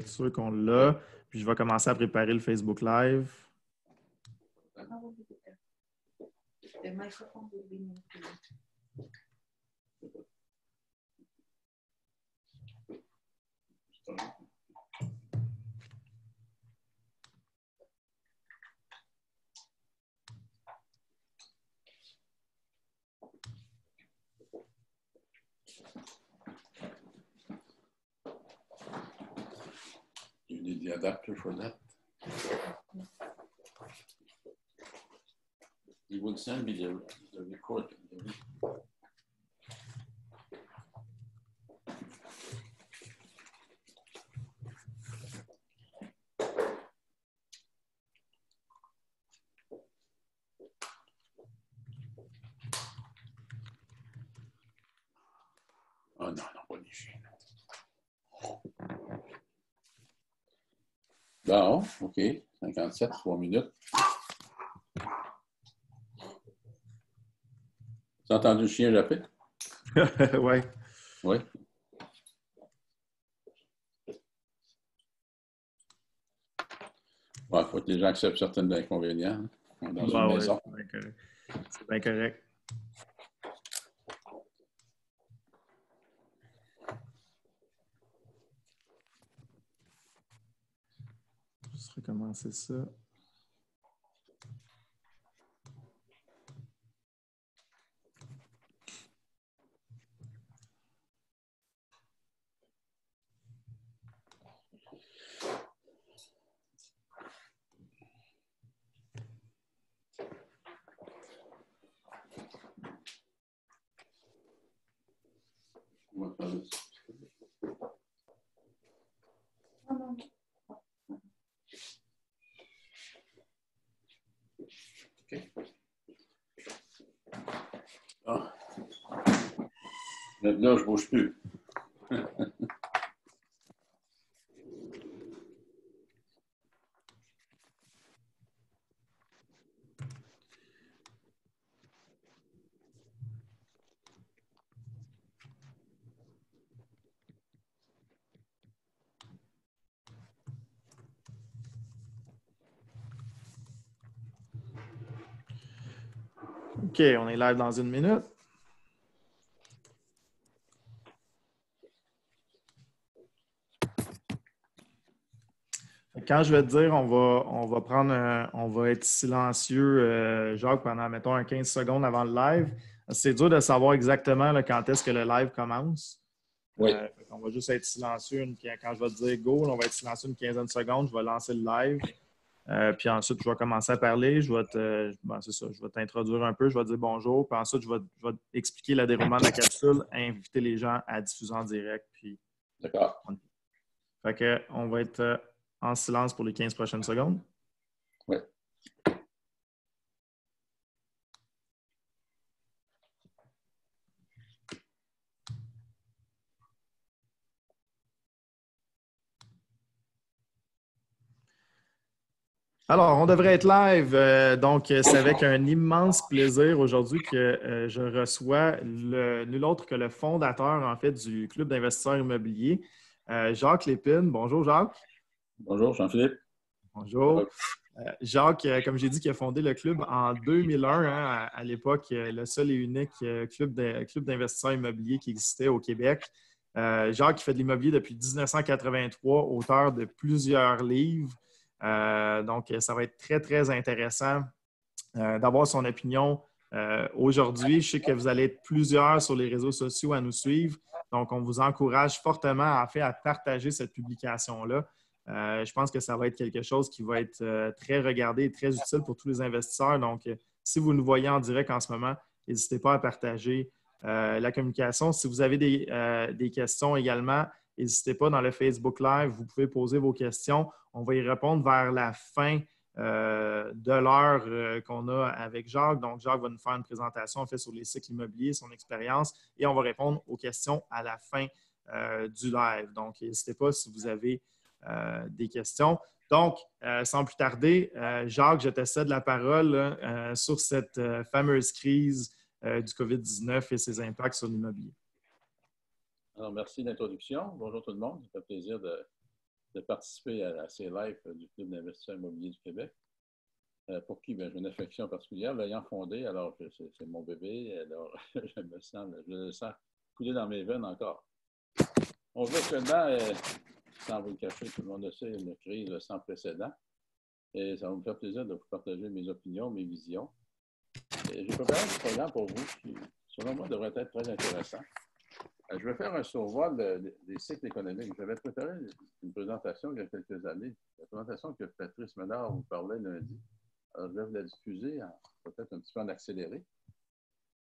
être sûr qu'on l'a. Puis je vais commencer à préparer le Facebook Live. Le microphone will be muted. You need the adapter for that. You would send me the recording. Oh non, non, pas les chiens. Bon, OK. 57, 3 minutes. Tu as entendu le chien japper? Oui. Oui. Il faut que les gens acceptent certains inconvénients. Hein. On est dans une maison. C'est bien correct. Je vais juste recommencer ça. OK. Ah. Maintenant, je ne bouge plus. OK, on est live dans une minute. Quand je vais te dire, on va être silencieux, Jacques, pendant, mettons, 15 secondes avant le live. C'est dur de savoir exactement là, quand est-ce que le live commence. Oui. On va juste être silencieux. Quand je vais te dire go, on va être silencieux une quinzaine de secondes. Je vais lancer le live. Puis ensuite, je vais commencer à parler. C'est ça, je vais t'introduire un peu. Je vais te dire bonjour. Puis ensuite, je vais expliquer le déroulement de la capsule, inviter les gens à diffuser en direct. Puis... D'accord. Fait que, on va être en silence pour les 15 prochaines secondes. Oui. Alors, on devrait être live. Donc, c'est avec un immense plaisir aujourd'hui que je reçois nul autre que le fondateur, en fait, du Club d'investisseurs immobiliers, Jacques Lépine. Bonjour, Jacques. Bonjour, Jean-Philippe. Bonjour. Jacques, comme j'ai dit, qui a fondé le club en 2001, hein, à l'époque, le seul et unique club d'investisseurs immobiliers qui existait au Québec. Jacques, qui fait de l'immobilier depuis 1983, auteur de plusieurs livres. Donc, ça va être très, très intéressant d'avoir son opinion aujourd'hui. Je sais que vous allez être plusieurs sur les réseaux sociaux à nous suivre. Donc, on vous encourage fortement, en fait, à partager cette publication-là. Je pense que ça va être quelque chose qui va être très regardé et très utile pour tous les investisseurs. Donc, si vous nous voyez en direct en ce moment, n'hésitez pas à partager la communication. Si vous avez des questions également, n'hésitez pas dans le Facebook Live, vous pouvez poser vos questions. On va y répondre vers la fin de l'heure qu'on a avec Jacques. Donc, Jacques va nous faire une présentation en fait sur les cycles immobiliers, son expérience, et on va répondre aux questions à la fin du live. Donc, n'hésitez pas si vous avez des questions. Donc, sans plus tarder, Jacques, je te cède la parole sur cette fameuse crise du COVID-19 et ses impacts sur l'immobilier. Alors, merci de l'introduction. Bonjour tout le monde. Ça fait plaisir de de participer à la C-Life du Club d'investisseurs immobiliers du Québec, pour qui j'ai une affection particulière. L'ayant fondé, alors que c'est mon bébé, alors je le sens couler dans mes veines encore. On vit actuellement, sans vous le cacher, tout le monde le sait, une crise sans précédent. Et ça va me faire plaisir de vous partager mes opinions, mes visions. J'ai préparé un programme pour vous qui, selon moi, devrait être très intéressant. Je vais faire un survol des cycles économiques. J'avais préparé une présentation il y a quelques années, la présentation que Patrice Ménard vous parlait lundi. Alors, je vais vous la diffuser, peut-être un petit peu en accéléré.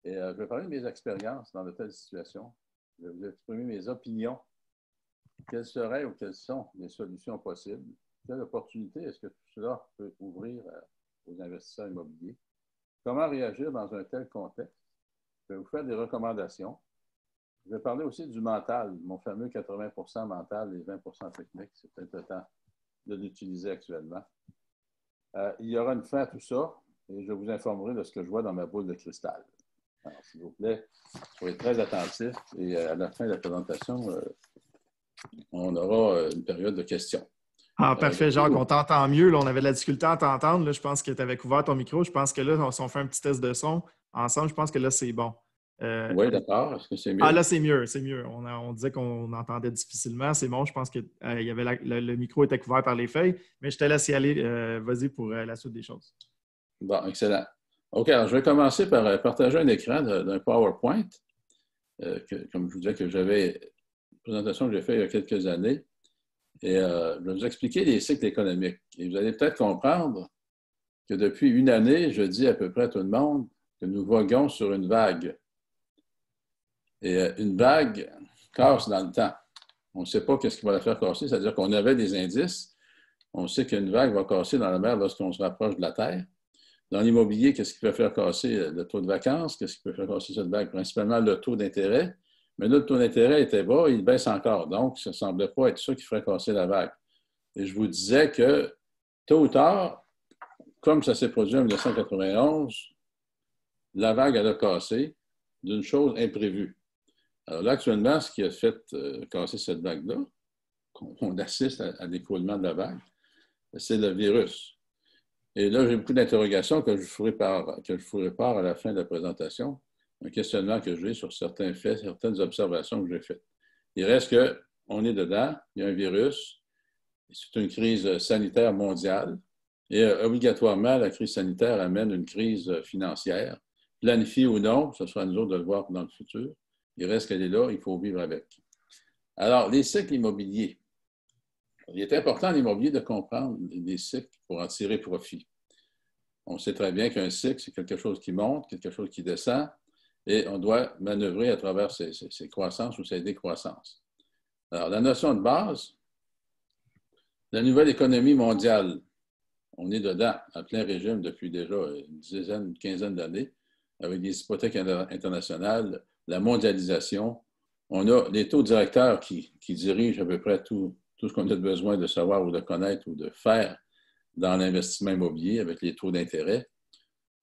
Et je vais parler de mes expériences dans de telles situations. Je vais vous exprimer mes opinions. Quelles seraient ou quelles sont les solutions possibles? Quelle opportunité est-ce que tout cela peut ouvrir aux investisseurs immobiliers? Comment réagir dans un tel contexte? Je vais vous faire des recommandations. Je vais parler aussi du mental, mon fameux 80% mental et 20% technique. C'est peut-être le temps de l'utiliser actuellement. Il y aura une fin à tout ça et je vous informerai de ce que je vois dans ma boule de cristal. Alors, s'il vous plaît, soyez très attentifs et à la fin de la présentation, on aura une période de questions. Ah, parfait, Jacques, on t'entend mieux. Là, on avait de la difficulté à t'entendre. Là, je pense que tu avais couvert ton micro. Je pense que là, si on fait un petit test de son ensemble, je pense que là, c'est bon. Oui, d'accord. Est-ce que c'est mieux? Ah, là, c'est mieux, c'est mieux. On disait qu'on entendait difficilement. C'est bon, je pense que il y avait le micro était couvert par les feuilles, mais je te laisse y aller. Vas-y pour la suite des choses. Bon, excellent. OK, alors je vais commencer par partager un écran d'un PowerPoint, comme je vous disais que j'avais une présentation que j'ai faite il y a quelques années. Et je vais vous expliquer les cycles économiques. Et vous allez peut-être comprendre que depuis une année, je dis à peu près à tout le monde que nous voguons sur une vague. Et une vague casse dans le temps. On ne sait pas qu'est-ce qui va la faire casser, c'est-à-dire qu'on avait des indices. On sait qu'une vague va casser dans la mer lorsqu'on se rapproche de la Terre. Dans l'immobilier, qu'est-ce qui peut faire casser le taux de vacances? Qu'est-ce qui peut faire casser cette vague? Principalement le taux d'intérêt. Mais là, le taux d'intérêt était bas, il baisse encore. Donc, ça ne semblait pas être ça qui ferait casser la vague. Et je vous disais que, tôt ou tard, comme ça s'est produit en 1991, la vague, elle a cassé d'une chose imprévue. Alors là, actuellement, ce qui a fait casser cette vague-là, qu'on assiste à l'écoulement de la vague, c'est le virus. Et là, j'ai beaucoup d'interrogations que je ferai part à la fin de la présentation, un questionnement que j'ai sur certains faits, certaines observations que j'ai faites. Il reste qu'on est dedans, il y a un virus, c'est une crise sanitaire mondiale, et obligatoirement, la crise sanitaire amène une crise financière. Planifiée ou non, ce sera à nous autres de le voir dans le futur. Il reste qu'elle est là, il faut vivre avec. Alors, les cycles immobiliers. Il est important en immobilier de comprendre les cycles pour en tirer profit. On sait très bien qu'un cycle, c'est quelque chose qui monte, quelque chose qui descend, et on doit manœuvrer à travers ces croissances ou ces décroissances. Alors, la notion de base, la nouvelle économie mondiale, on est dedans, en plein régime depuis déjà une quinzaine d'années, avec des hypothèques internationales, la mondialisation. On a les taux directeurs qui dirigent à peu près tout ce qu'on a besoin de savoir ou de connaître ou de faire dans l'investissement immobilier avec les taux d'intérêt.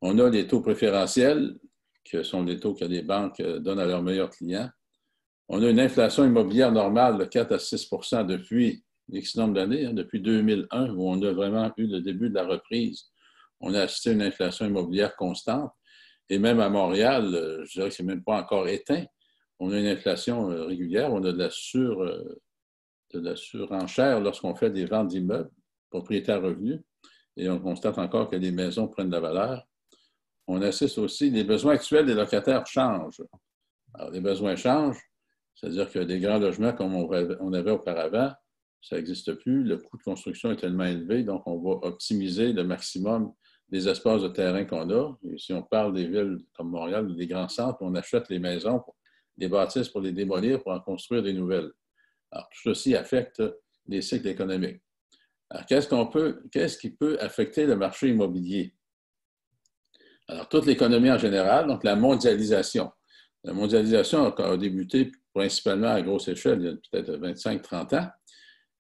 On a les taux préférentiels, qui sont les taux que les banques donnent à leurs meilleurs clients. On a une inflation immobilière normale de 4 à 6 % depuis X nombre d'années, depuis 2001, où on a vraiment eu le début de la reprise. On a assisté à une inflation immobilière constante. Et même à Montréal, je dirais que ce n'est même pas encore éteint. On a une inflation régulière, on a de la surenchère lorsqu'on fait des ventes d'immeubles, propriétaires revenus, et on constate encore que les maisons prennent de la valeur. On assiste aussi, les besoins actuels des locataires changent. Alors, les besoins changent, c'est-à-dire que des grands logements comme on avait auparavant, ça n'existe plus. Le coût de construction est tellement élevé, donc on va optimiser le maximum des espaces de terrain qu'on a. Et si on parle des villes comme Montréal, des grands centres, on achète les maisons, les bâtisses pour les démolir, pour en construire des nouvelles. Alors, tout ceci affecte les cycles économiques. Alors, qu'est-ce qui peut affecter le marché immobilier? Alors, toute l'économie en général, donc la mondialisation. La mondialisation a débuté principalement à grosse échelle il y a peut-être 25-30 ans.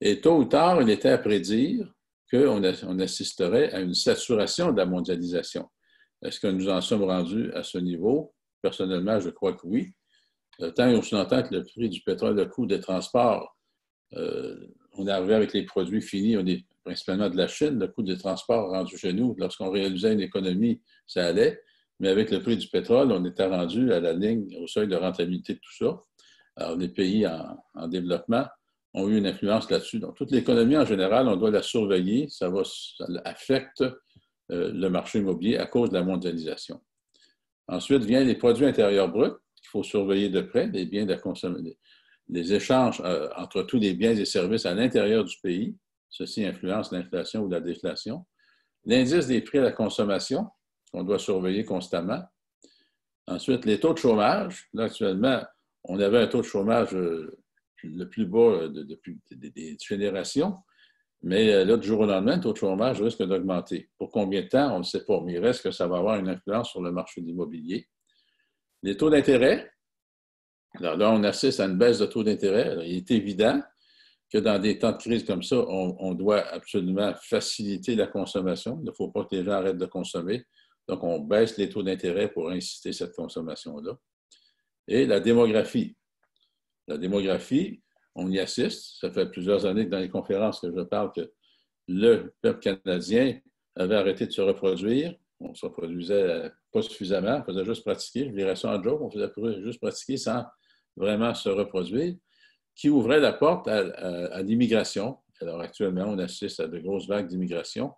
Et tôt ou tard, il était à prédire qu'on assisterait à une saturation de la mondialisation. Est-ce que nous en sommes rendus à ce niveau? Personnellement, je crois que oui. Tant et aussi longtemps que le prix du pétrole, le coût des transports on est arrivé avec les produits finis, on est principalement de la Chine, le coût des transports rendu chez nous. Lorsqu'on réalisait une économie, ça allait. Mais avec le prix du pétrole, on était rendu à la ligne, au seuil de rentabilité de tout ça. Alors, les pays en développement ont eu une influence là-dessus. Donc, toute l'économie en général, on doit la surveiller. Ça affecte le marché immobilier à cause de la mondialisation. Ensuite, viennent les produits intérieurs bruts qu'il faut surveiller de près, les biens de la consommation, les échanges entre tous les biens et services à l'intérieur du pays. Ceci influence l'inflation ou la déflation. L'indice des prix à la consommation, qu'on doit surveiller constamment. Ensuite, les taux de chômage. Là, actuellement, on avait un taux de chômage le plus bas depuis des générations, mais là, du jour au lendemain, le taux de chômage risque d'augmenter. Pour combien de temps, on ne sait pas, mais il reste que ça va avoir une influence sur le marché de l'immobilier. Les taux d'intérêt. Alors là, on assiste à une baisse de taux d'intérêt. Alors, il est évident que dans des temps de crise comme ça, on doit absolument faciliter la consommation. Il ne faut pas que les gens arrêtent de consommer. Donc, on baisse les taux d'intérêt pour inciter cette consommation-là. Et la démographie. La démographie, on y assiste. Ça fait plusieurs années que dans les conférences que je parle que le peuple canadien avait arrêté de se reproduire. On ne se reproduisait pas suffisamment. On faisait juste pratiquer. Je dirais ça en joke. On faisait juste pratiquer sans vraiment se reproduire, qui ouvrait la porte à l'immigration. Alors, actuellement, on assiste à de grosses vagues d'immigration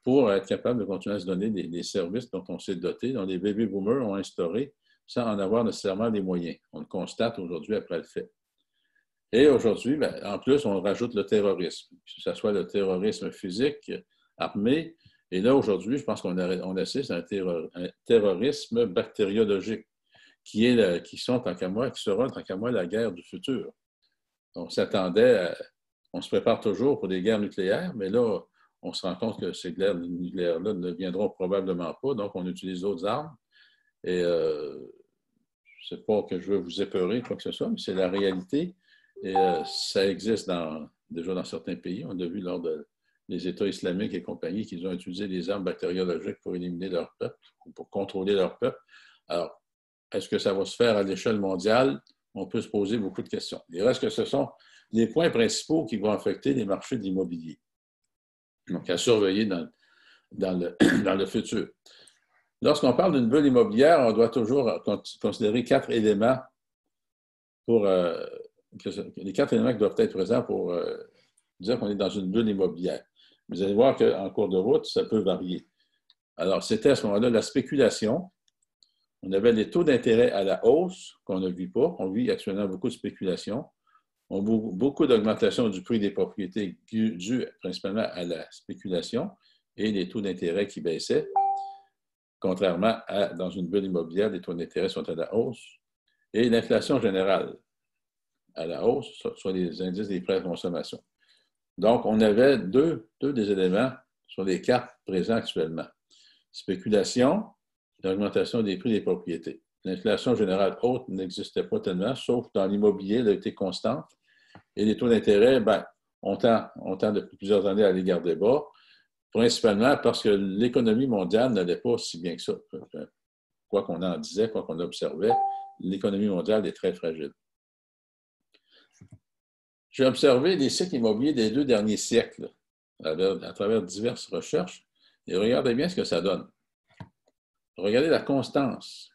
pour être capable de continuer à se donner des services dont on s'est doté, dont les baby boomers ont instauré sans en avoir nécessairement les moyens. On le constate aujourd'hui après le fait. Et aujourd'hui, en plus, on rajoute le terrorisme, que ce soit le terrorisme physique, armé. Et là, aujourd'hui, je pense qu'on assiste à un terrorisme bactériologique qui sera, tant qu'à moi, la guerre du futur. On s'attendait, on se prépare toujours pour des guerres nucléaires, mais là, on se rend compte que ces guerres nucléaires-là ne viendront probablement pas, donc on utilise d'autres armes. Et je ne sais pas que je veux vous épeurer, quoi que ce soit, mais c'est la réalité. Et ça existe déjà dans certains pays. On a vu lors des États islamiques et compagnie qu'ils ont utilisé des armes bactériologiques pour éliminer leur peuple, ou pour contrôler leur peuple. Alors, est-ce que ça va se faire à l'échelle mondiale? On peut se poser beaucoup de questions. Il reste que ce sont les points principaux qui vont affecter les marchés de l'immobilier. Donc, à surveiller dans le futur. Lorsqu'on parle d'une bulle immobilière, on doit toujours considérer 4 éléments les 4 éléments qui doivent être présents pour dire qu'on est dans une bulle immobilière. Vous allez voir qu'en cours de route, ça peut varier. Alors, c'était à ce moment-là la spéculation. On avait les taux d'intérêt à la hausse qu'on ne vit pas. On vit actuellement beaucoup de spéculation. On a beaucoup d'augmentation du prix des propriétés due principalement à la spéculation et les taux d'intérêt qui baissaient. Contrairement à dans une bulle immobilière, les taux d'intérêt sont à la hausse. Et l'inflation générale à la hausse, soit les indices des prêts à consommation. Donc, on avait deux des éléments sur les cartes présents actuellement. Spéculation, l'augmentation des prix des propriétés. L'inflation générale haute n'existait pas tellement, sauf dans l'immobilier, elle a été constante. Et les taux d'intérêt, on tend depuis plusieurs années à les garder bas, principalement parce que l'économie mondiale n'allait pas si bien que ça. Quoi qu'on en disait, quoi qu'on observait, l'économie mondiale est très fragile. J'ai observé les cycles immobiliers des 2 derniers siècles à travers diverses recherches et regardez bien ce que ça donne. Regardez la constance.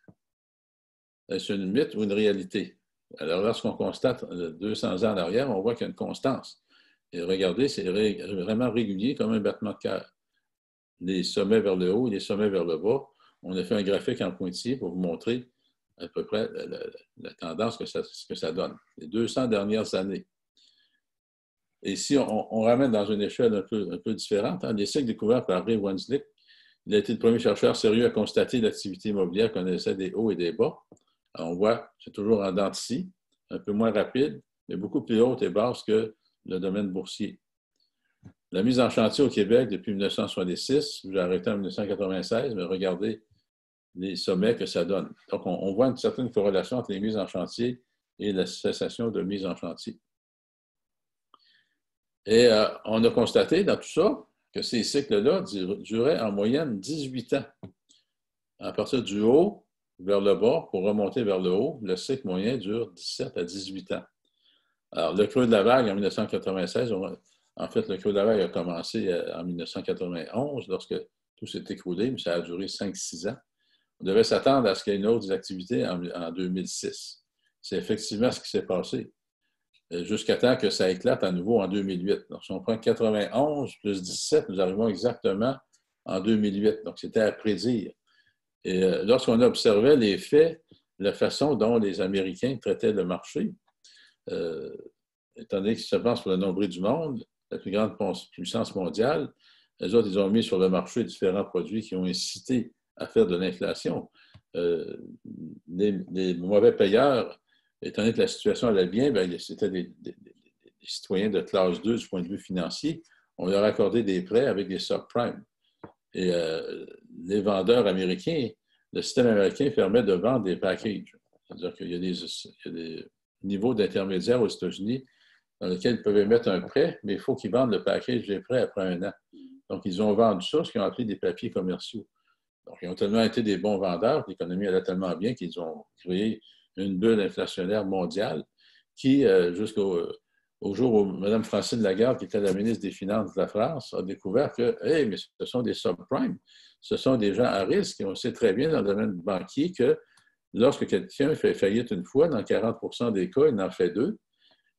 Est-ce une mythe ou une réalité? Alors, lorsqu'on constate 200 ans en arrière, on voit qu'il y a une constance. Et regardez, c'est vraiment régulier comme un battement de cœur. Les sommets vers le haut, les sommets vers le bas. On a fait un graphique en pointillé pour vous montrer à peu près la tendance que ça donne. Les 200 dernières années. Et si on ramène dans une échelle un peu différente, les cycles découverts par Ray Wanslick, il a été le premier chercheur sérieux à constater l'activité immobilière connaissait des hauts et des bas. Alors, on voit, c'est toujours en dents de scie, un peu moins rapide, mais beaucoup plus haute et basse que le domaine boursier. La mise en chantier au Québec depuis 1966, j'ai arrêté en 1996, mais regardez les sommets que ça donne. Donc, on voit une certaine corrélation entre les mises en chantier et la cessation de mise en chantier. Et on a constaté dans tout ça que ces cycles-là duraient en moyenne 18 ans. À partir du haut vers le bas, pour remonter vers le haut, le cycle moyen dure 17 à 18 ans. Alors, le creux de la vague en 1996, en fait, le creux de la vague a commencé en 1991, lorsque tout s'est écroulé, mais ça a duré 5-6 ans. On devait s'attendre à ce qu'il y ait une autre activité en 2006. C'est effectivement ce qui s'est passé, jusqu'à temps que ça éclate à nouveau en 2008. Donc, si on prend 91 plus 17, nous arrivons exactement en 2008. Donc, c'était à prédire. Et lorsqu'on observait les faits, la façon dont les Américains traitaient le marché, étant donné qu'ils se pensent pour le nombril du monde, la plus grande puissance mondiale, les autres, ils ont mis sur le marché différents produits qui ont incité à faire de l'inflation. Les mauvais payeurs, étant donné que la situation allait bien, bien c'était des citoyens de classe 2 du point de vue financier. On leur accordait des prêts avec des subprimes. Et les vendeurs américains, le système américain permet de vendre des packages. C'est-à-dire qu'il y a des niveaux d'intermédiaires aux États-Unis dans lesquels ils peuvent émettre un prêt, mais il faut qu'ils vendent le package des prêts après 1 an. Donc, ils ont vendu ça, ce qu'ils ont appelé des papiers commerciaux. Donc, ils ont tellement été des bons vendeurs, l'économie allait tellement bien qu'ils ont créé une bulle inflationnaire mondiale qui, jusqu'au jour où Mme Francine Lagarde, qui était la ministre des Finances de la France, a découvert que, hey, mais ce sont des subprimes, ce sont des gens à risque. Et on sait très bien dans le domaine banquier que lorsque quelqu'un fait faillite une fois, dans 40 des cas, il en fait 2.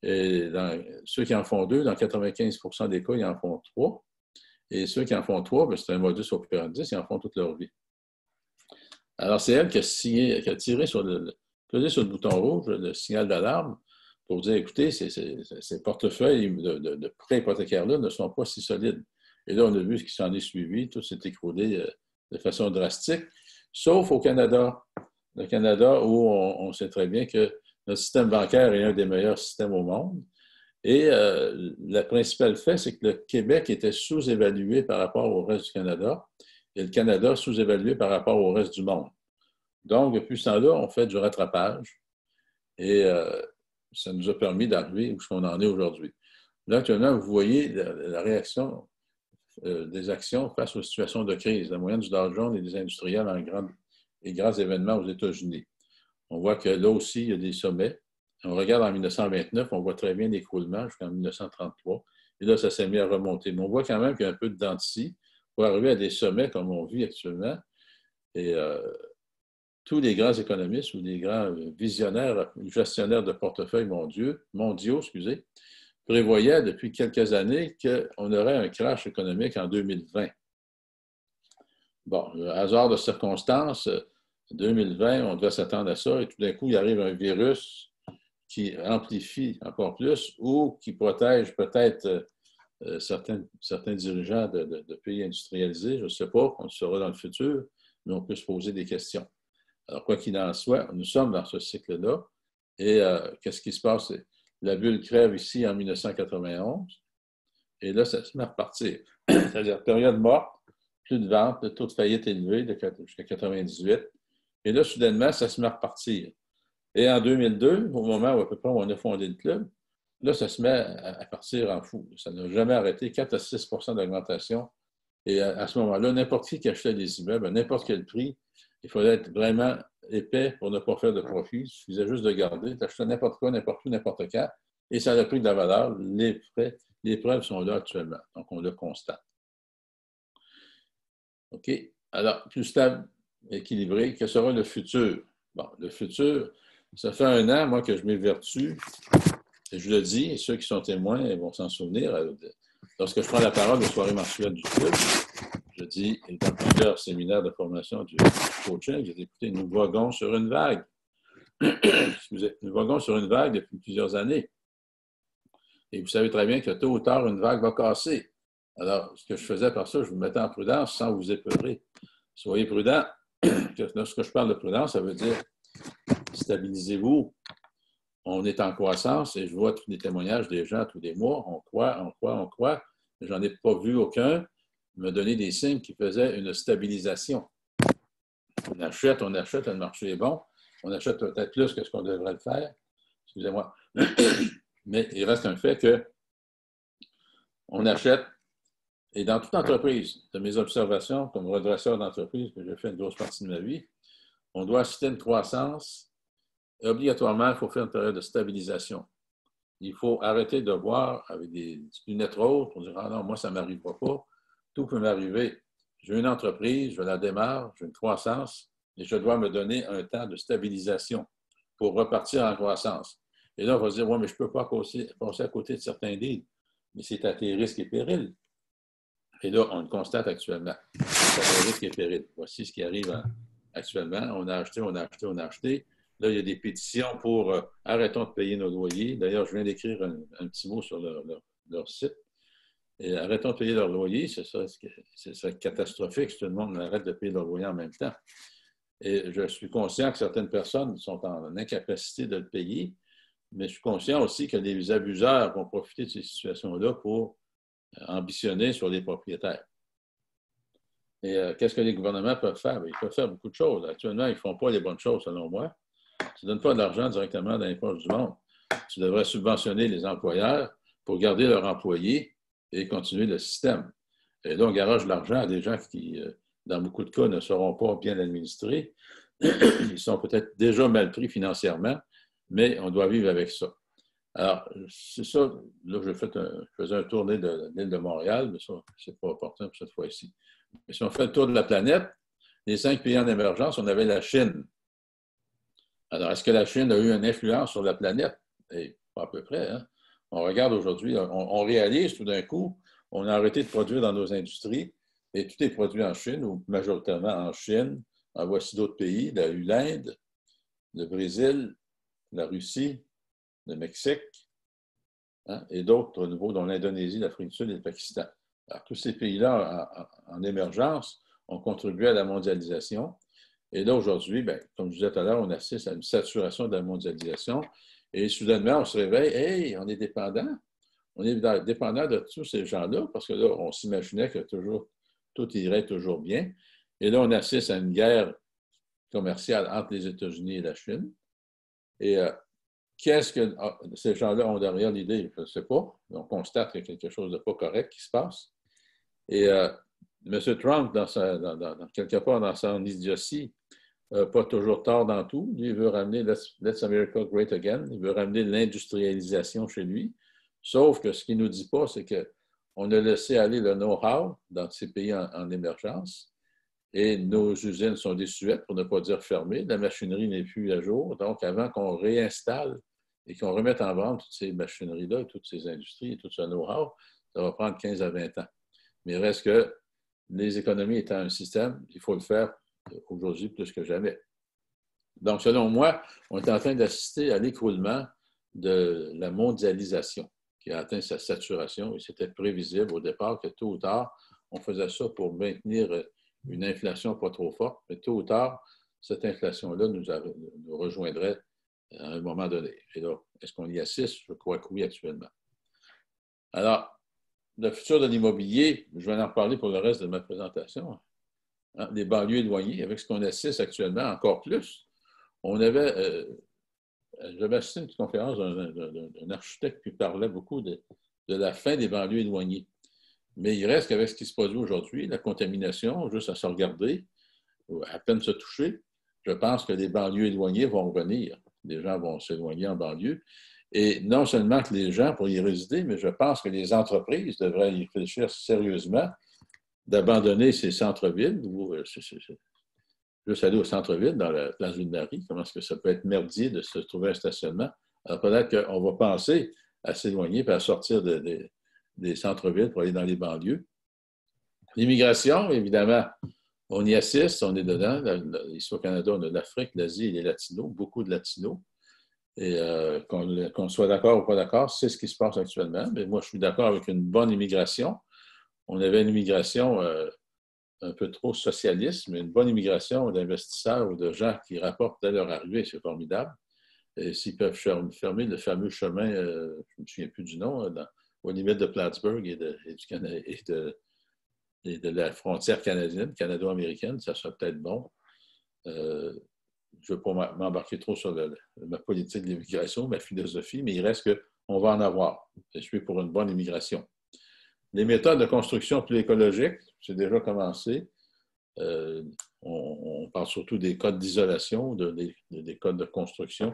Et dans ceux qui en font 2, dans 95 des cas, ils en font 3. Et ceux qui en font 3, bien, c'est un modus operandi, ils en font toute leur vie. Alors, c'est elle qui a tiré sur pesé sur le bouton rouge, le signal d'alarme, pour dire, écoutez, ces portefeuilles de prêts hypothécaires-là ne sont pas si solides. Et là, on a vu ce qui s'en est suivi, tout s'est écroulé de façon drastique, sauf au Canada. Le Canada, où on sait très bien que notre système bancaire est un des meilleurs systèmes au monde. Et le principal fait, c'est que le Québec était sous-évalué par rapport au reste du Canada et le Canada sous-évalué par rapport au reste du monde. Donc, depuis ce temps-là, on fait du rattrapage et ça nous a permis d'arriver où on en est aujourd'hui. Là, actuellement, vous voyez la réaction des actions face aux situations de crise. La moyenne du Dow Jones et des industriels en grands événements aux États-Unis. On voit que là aussi, il y a des sommets. On regarde en 1929, on voit très bien l'écroulement jusqu'en 1933. Et là, ça s'est mis à remonter. Mais on voit quand même qu'il y a un peu de dents de scie pour arriver à des sommets comme on vit actuellement. Et tous les grands économistes ou les grands visionnaires ou gestionnaires de portefeuilles mondiaux, prévoyaient depuis quelques années qu'on aurait un crash économique en 2020. Bon, le hasard de circonstances, 2020, on devait s'attendre à ça, et tout d'un coup, il arrive un virus qui amplifie encore plus ou qui protège peut-être certains dirigeants de pays industrialisés. Je ne sais pas, on le saura dans le futur, mais on peut se poser des questions. Alors, quoi qu'il en soit, nous sommes dans ce cycle-là. Et qu'est-ce qui se passe? La bulle crève ici en 1991, et là, ça se met à repartir. C'est-à-dire période morte, plus de ventes, le taux de faillite élevé jusqu'à 98. Et là, soudainement, ça se met à repartir. Et en 2002, au moment où à peu près on a fondé le club, là, ça se met à partir en fou. Ça n'a jamais arrêté, 4 à 6 d'augmentation. Et à ce moment-là, n'importe qui achetait des immeubles à n'importe quel prix, il fallait être vraiment épais pour ne pas faire de profit. Il suffisait juste de garder. Tu achetais n'importe quoi, n'importe où, n'importe quand. Et ça a pris de la valeur. Les preuves sont là actuellement. Donc, on le constate. OK. Alors, plus stable, équilibré, que sera le futur? Bon, le futur, ça fait 1 an, moi, que je m'évertue, et je le dis, et ceux qui sont témoins vont s'en souvenir, lorsque je prends la parole aux soirées mensuelles du club, je dis, et dans plusieurs séminaires de formation du coaching, j'ai dit, écoutez, nous voguons sur une vague. Excusez, nous voguons sur une vague depuis plusieurs années. Et vous savez très bien que tôt ou tard, une vague va casser. Alors, ce que je faisais par ça, je vous mettais en prudence sans vous épeurer. Soyez prudents. Lorsque je parle de prudence, ça veut dire stabilisez-vous. On est en croissance et je vois tous les témoignages des gens tous les mois. On croit. J'en ai pas vu aucun me donner des signes qui faisaient une stabilisation. On achète, le marché est bon. On achète peut-être plus que ce qu'on devrait le faire. Excusez-moi. Mais il reste un fait que on achète. Et dans toute entreprise, de mes observations comme redresseur d'entreprise, que j'ai fait une grosse partie de ma vie, on doit assister à une croissance. Et obligatoirement, il faut faire une période de stabilisation. il faut arrêter de voir avec des lunettes roses pour dire « Ah non, moi, ça ne m'arrivera pas. Tout peut m'arriver. J'ai une entreprise, je la démarre, j'ai une croissance et je dois me donner un temps de stabilisation pour repartir en croissance. » Et là, on va se dire « Oui, mais je ne peux pas passer à côté de certains deals. » Mais c'est à tes risques et périls. Et là, on le constate actuellement. C'est à tes risques et périls. Voici ce qui arrive actuellement. On a acheté, on a acheté, on a acheté. Là, il y a des pétitions pour arrêtons de payer nos loyers. D'ailleurs, je viens d'écrire un petit mot sur leur site. Et arrêtons de payer leur loyer, c'est ça catastrophique si tout le monde arrête de payer leur loyer en même temps. Et je suis conscient que certaines personnes sont en incapacité de le payer, mais je suis conscient aussi que les abuseurs vont profiter de ces situations-là pour ambitionner sur les propriétaires. Et qu'est-ce que les gouvernements peuvent faire? Bien, ils peuvent faire beaucoup de choses. Actuellement, ils ne font pas les bonnes choses, selon moi. Tu ne donnes pas de l'argent directement dans les poches du monde. Tu devrais subventionner les employeurs pour garder leurs employés et continuer le système. Et là, on garage l'argent à des gens qui, dans beaucoup de cas, ne seront pas bien administrés. Ils sont peut-être déjà mal pris financièrement, mais on doit vivre avec ça. Alors, c'est ça. Là, je faisais un tournée de l'île de Montréal, mais ça, c'est pas important pour cette fois-ci. Mais si on fait le tour de la planète, les 5 pays en émergence, on avait la Chine. Alors, est-ce que la Chine a eu une influence sur la planète? Et pas à peu près, hein? On regarde aujourd'hui, on réalise tout d'un coup, on a arrêté de produire dans nos industries et tout est produit en Chine ou majoritairement en Chine. En voici d'autres pays. Il y a eu l'Inde, le Brésil, la Russie, le Mexique, hein, et d'autres nouveaux, dont l'Indonésie, l'Afrique du Sud et le Pakistan. Alors, tous ces pays-là en émergence ont contribué à la mondialisation. Et là, aujourd'hui, bien, comme je disais tout à l'heure, on assiste à une saturation de la mondialisation. Et soudainement, on se réveille, hey, on est dépendant. On est dépendant de tous ces gens-là parce que là, on s'imaginait que tout irait toujours bien. Et là, on assiste à une guerre commerciale entre les États-Unis et la Chine. Et qu'est-ce que ces gens-là ont derrière l'idée? Je ne sais pas. On constate qu'il y a quelque chose de pas correct qui se passe. Et M. Trump, quelque part dans son idiotie, pas toujours tort dans tout. Lui, il veut ramener Let's America Great Again. Il veut ramener l'industrialisation chez lui. Sauf que ce qu'il ne nous dit pas, c'est qu'on a laissé aller le know-how dans ces pays en émergence et nos usines sont désuètes, pour ne pas dire fermées. La machinerie n'est plus à jour. Donc, avant qu'on réinstalle et qu'on remette en vente toutes ces machineries-là, et toutes ces industries et tout ce know-how, ça va prendre 15 à 20 ans. Mais il reste que les économies étant un système, il faut le faire aujourd'hui plus que jamais. Donc, selon moi, on est en train d'assister à l'écroulement de la mondialisation qui a atteint sa saturation et c'était prévisible au départ que tôt ou tard, on faisait ça pour maintenir une inflation pas trop forte, mais tôt ou tard, cette inflation-là nous rejoindrait à un moment donné. Et là, est-ce qu'on y assiste? Je crois que oui, actuellement. Alors, le futur de l'immobilier, je vais en reparler pour le reste de ma présentation. Hein, les banlieues éloignées, avec ce qu'on assiste actuellement, encore plus. J'avais assisté à une conférence d'un architecte qui parlait beaucoup de la fin des banlieues éloignées. Mais il reste qu'avec ce qui se produit aujourd'hui, la contamination, juste à se regarder, à peine se toucher, je pense que les banlieues éloignées vont revenir. Les gens vont s'éloigner en banlieue. Et non seulement que les gens pourraient y résider, mais je pense que les entreprises devraient y réfléchir sérieusement d'abandonner ces centres-villes où juste aller au centre-ville, dans la place Ville-Marie, comment est-ce que ça peut être merdier de se trouver un stationnement? Alors peut-être qu'on va penser à s'éloigner et à sortir des centres-villes pour aller dans les banlieues. L'immigration, évidemment, on y assiste, on est dedans. Ici au Canada, on a l'Afrique, l'Asie et les Latinos, beaucoup de Latinos. Et qu'on soit d'accord ou pas d'accord, c'est ce qui se passe actuellement. Mais moi, je suis d'accord avec une bonne immigration. On avait une immigration un peu trop socialiste, mais une bonne immigration d'investisseurs ou de gens qui rapportent à leur arrivée, c'est formidable. Et s'ils peuvent fermer le fameux chemin, je ne me souviens plus du nom, aux limites de Plattsburgh et de la frontière canadienne, canado-américaine, ça serait peut-être bon. Je ne veux pas m'embarquer trop sur ma politique de l'immigration, ma philosophie, mais il reste qu'on va en avoir. Je suis pour une bonne immigration. Les méthodes de construction plus écologiques, c'est déjà commencé. On parle surtout des codes d'isolation, des codes de construction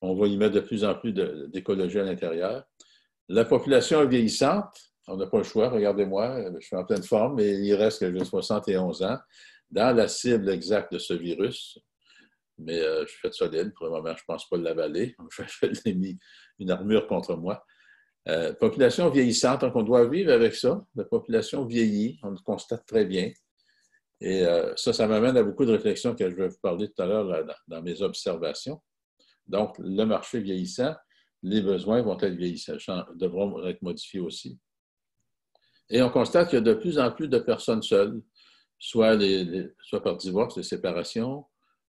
On va y mettre de plus en plus d'écologie à l'intérieur. La population est vieillissante. On n'a pas le choix. Regardez-moi, je suis en pleine forme, mais il reste que j'ai 71 ans dans la cible exacte de ce virus. Mais je suis fait solide. Pour le moment, je ne pense pas l'avaler. J'ai mis une armure contre moi. Population vieillissante, donc on doit vivre avec ça. La population vieillit, on le constate très bien. Et ça m'amène à beaucoup de réflexions que je vais vous parler tout à l'heure dans mes observations. Donc, le marché vieillissant, les besoins vont être vieillissants, devront être modifiés aussi. Et on constate qu'il y a de plus en plus de personnes seules, soit par divorce, des séparations,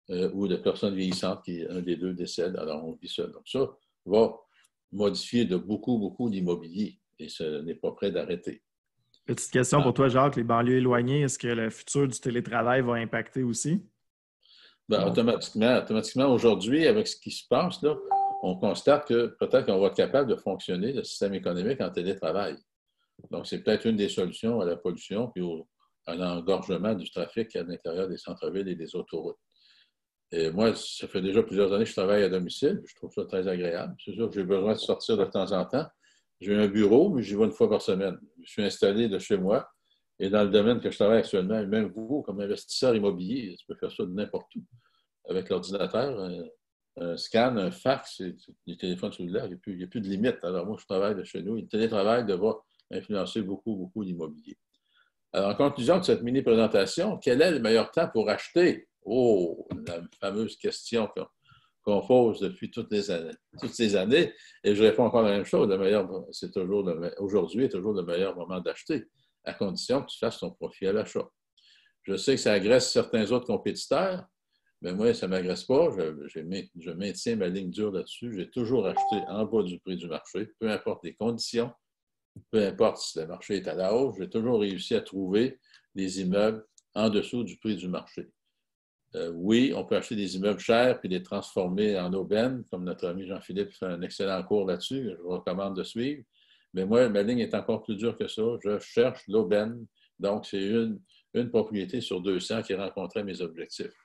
ou de personnes vieillissantes qui, un des deux décède, alors on vit seul. Donc ça va modifier de beaucoup, beaucoup l'immobilier et ce n'est pas prêt d'arrêter. Petite question pour toi, Jacques, les banlieues éloignées, est-ce que le futur du télétravail va impacter aussi? Ben, automatiquement, aujourd'hui, avec ce qui se passe, là, on constate que peut-être qu'on va être capable de fonctionner, le système économique, en télétravail. Donc, c'est peut-être une des solutions à la pollution puis à l'engorgement du trafic à l'intérieur des centres-villes et des autoroutes. Et moi, ça fait déjà plusieurs années que je travaille à domicile. Je trouve ça très agréable. C'est sûr que j'ai besoin de sortir de temps en temps. J'ai un bureau, mais j'y vais une fois par semaine. Je suis installé de chez moi. Et dans le domaine que je travaille actuellement, même vous, comme investisseur immobilier, tu peux faire ça de n'importe où. Avec l'ordinateur, un scan, un fax, les téléphones cellulaires, il n'y a plus de limite. Alors moi, je travaille de chez nous. Le télétravail devra influencer beaucoup, beaucoup l'immobilier. Alors, en conclusion de cette mini-présentation, quel est le meilleur temps pour acheter? Oh, la fameuse question qu'on pose depuis toutes ces années. Et je réponds encore la même chose. Aujourd'hui est toujours le meilleur moment d'acheter, à condition que tu fasses ton profit à l'achat. Je sais que ça agresse certains autres compétiteurs, mais moi, ça ne m'agresse pas. Je maintiens ma ligne dure là-dessus. J'ai toujours acheté en bas du prix du marché, peu importe les conditions, peu importe si le marché est à la hausse, j'ai toujours réussi à trouver des immeubles en dessous du prix du marché. Oui, on peut acheter des immeubles chers puis les transformer en aubaine, comme notre ami Jean-Philippe fait un excellent cours là-dessus, que je vous recommande de suivre. Mais moi, ma ligne est encore plus dure que ça. Je cherche l'aubaine. Donc, c'est une propriété sur 200 qui rencontrait mes objectifs.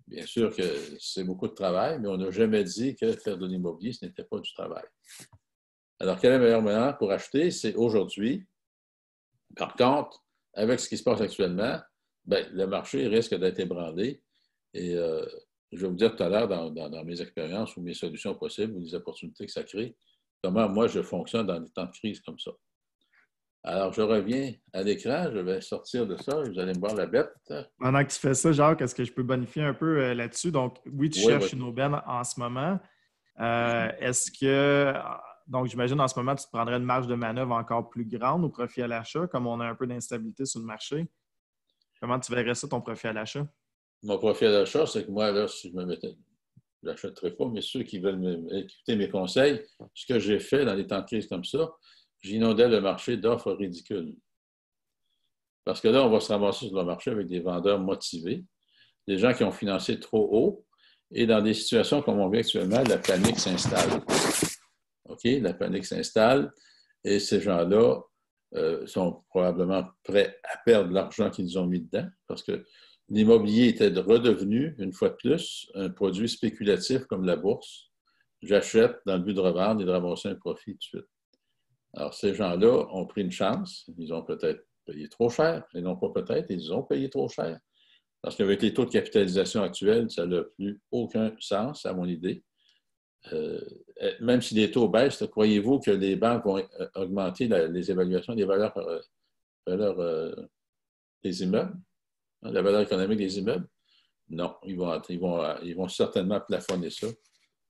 Bien sûr que c'est beaucoup de travail, mais on n'a jamais dit que faire de l'immobilier, ce n'était pas du travail. Alors, quel est le meilleur moment pour acheter? C'est aujourd'hui. Par contre, avec ce qui se passe actuellement, bien, le marché risque d'être ébranlé. Et je vais vous dire tout à l'heure, dans mes expériences ou mes solutions possibles ou les opportunités que ça crée, comment moi je fonctionne dans des temps de crise comme ça. Alors, je reviens à l'écran, je vais sortir de ça et vous allez me voir la bête. Pendant que tu fais ça, Jacques, est-ce que je peux bonifier un peu là-dessus? Donc, oui, tu cherches une aubaine en ce moment. Est-ce que, donc j'imagine en ce moment, tu te prendrais une marge de manœuvre encore plus grande au profit à l'achat, comme on a un peu d'instabilité sur le marché? Comment tu verrais ça, ton profit à l'achat? Mon profit à l'achat, c'est que moi, là, si je me mettais, je n'achèterais pas, mais ceux qui veulent écouter mes conseils, ce que j'ai fait dans les temps de crise comme ça, j'inondais le marché d'offres ridicules. Parce que là, on va se ramasser sur le marché avec des vendeurs motivés, des gens qui ont financé trop haut, et dans des situations comme on vit actuellement, la panique s'installe. OK? La panique s'installe, et ces gens-là sont probablement prêts à perdre l'argent qu'ils ont mis dedans, parce que l'immobilier était redevenu, une fois de plus, un produit spéculatif comme la bourse. J'achète dans le but de revendre et de ramasser un profit tout de suite. Alors, ces gens-là ont pris une chance. Ils ont peut-être payé trop cher. Ils n'ont pas peut-être, ils ont payé trop cher. Parce qu'avec les taux de capitalisation actuels, ça n'a plus aucun sens, à mon idée. Même si les taux baissent, croyez-vous que les banques vont augmenter les évaluations des valeurs des immeubles, la valeur économique des immeubles? Non, ils vont certainement plafonner ça,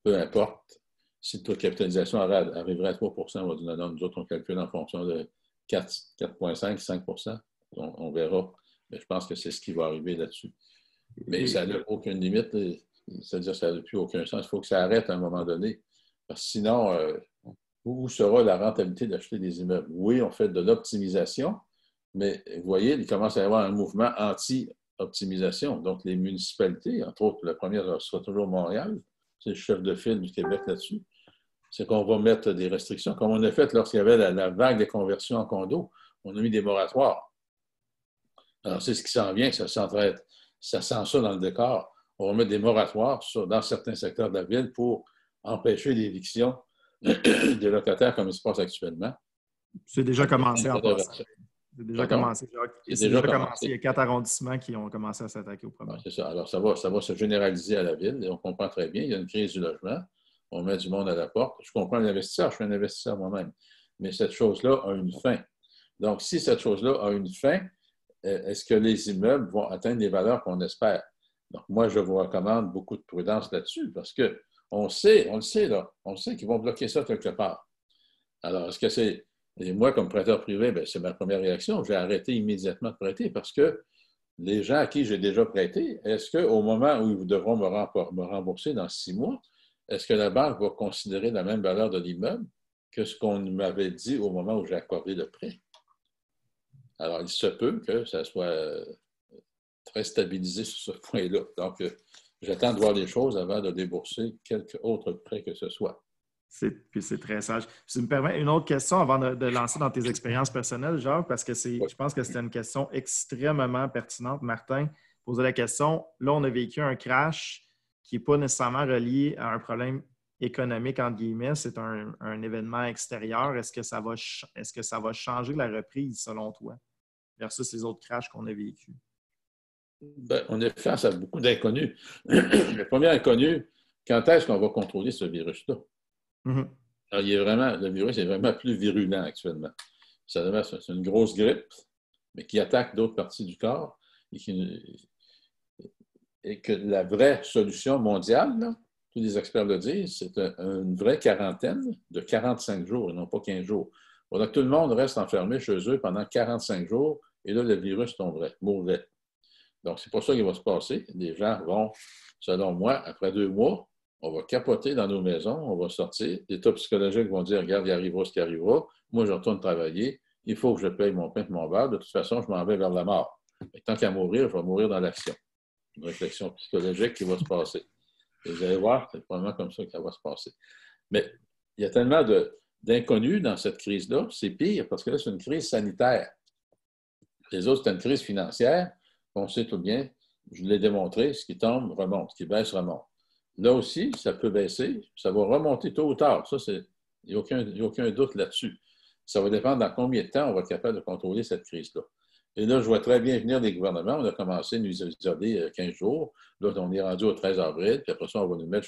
peu importe. Si le taux de capitalisation arriverait à 3 on va dire non, nous autres, on calcule en fonction de 4,5, 5 on verra. Mais je pense que c'est ce qui va arriver là-dessus. Mais ça n'a aucune limite. C'est-à-dire que ça n'a plus aucun sens. Il faut que ça arrête à un moment donné. Parce que sinon, où sera la rentabilité d'acheter des immeubles? Oui, on fait de l'optimisation, mais vous voyez, il commence à y avoir un mouvement anti-optimisation. Donc, les municipalités, entre autres, la première sera toujours Montréal, c'est le chef de file du Québec là-dessus, c'est qu'on va mettre des restrictions. Comme on a fait lorsqu'il y avait la vague de conversion en condo, on a mis des moratoires. Alors, c'est ce qui s'en vient, ça sent ça dans le décor. On va mettre des moratoires dans certains secteurs de la ville pour empêcher l'éviction des locataires comme il se passe actuellement. C'est déjà commencé en passant. Pardon? C'est déjà commencé, Jacques. C'est C'est déjà déjà commencé. commencé. Il y a 4 arrondissements qui ont commencé à s'attaquer au problème. C'est ça. Alors, ça va se généraliser à la ville et on comprend très bien. Il y a une crise du logement. On met du monde à la porte. Je comprends l'investisseur. Je suis un investisseur moi-même. Mais cette chose-là a une fin. Donc, si cette chose-là a une fin, est-ce que les immeubles vont atteindre les valeurs qu'on espère? Donc, moi, je vous recommande beaucoup de prudence là-dessus parce qu'on sait, on le sait, là, on sait qu'ils vont bloquer ça quelque part. Alors, est-ce que c'est... Et moi, comme prêteur privé, bien, c'est ma première réaction. J'ai arrêté immédiatement de prêter parce que les gens à qui j'ai déjà prêté, est-ce qu'au moment où ils devront me rembourser dans 6 mois, est-ce que la banque va considérer la même valeur de l'immeuble que ce qu'on m'avait dit au moment où j'ai accordé le prêt? Alors, il se peut que ça soit très stabilisé sur ce point-là. Donc, j'attends de voir les choses avant de débourser quelque autre prêt que ce soit. Puis c'est très sage. Si tu me permets une autre question avant de lancer dans tes expériences personnelles, Jacques, parce que je pense que c'était une question extrêmement pertinente. Martin posait la question. Là, on a vécu un crash qui n'est pas nécessairement relié à un problème économique, entre guillemets. C'est un événement extérieur. Est-ce que ça va changer la reprise, selon toi, versus les autres crashs qu'on a vécus? Bien, on est face à beaucoup d'inconnus. Le premier inconnu, quand est-ce qu'on va contrôler ce virus-là? Mm-hmm. Alors, le virus est vraiment plus virulent actuellement. C'est une grosse grippe, mais qui attaque d'autres parties du corps et que la vraie solution mondiale, là, tous les experts le disent, c'est une vraie quarantaine de 45 jours et non pas 15 jours. Voilà que tout le monde reste enfermé chez eux pendant 45 jours et là, le virus mourrait. Donc, c'est pour ça qu'il va se passer. Les gens vont, selon moi, après 2 mois, on va capoter dans nos maisons, on va sortir. Les états psychologiques vont dire, regarde, il arrivera ce qui arrivera. Moi, je retourne travailler. Il faut que je paye mon pain et mon beurre. De toute façon, je m'en vais vers la mort. Mais tant qu'à mourir, je vais mourir dans l'action. Une réflexion psychologique qui va se passer. Et vous allez voir, c'est probablement comme ça que ça va se passer. Mais il y a tellement d'inconnus dans cette crise-là. C'est pire parce que là, c'est une crise sanitaire. Les autres, c'est une crise financière. On sait tout bien, je l'ai démontré, ce qui tombe remonte, ce qui baisse remonte. Là aussi, ça peut baisser, ça va remonter tôt ou tard. Ça, il n'y a aucun doute là-dessus. Ça va dépendre dans combien de temps on va être capable de contrôler cette crise-là. Et là, je vois très bien venir des gouvernements. On a commencé à nous isoler 15 jours. Là, on est rendu au 13 avril, puis après ça, on va nous mettre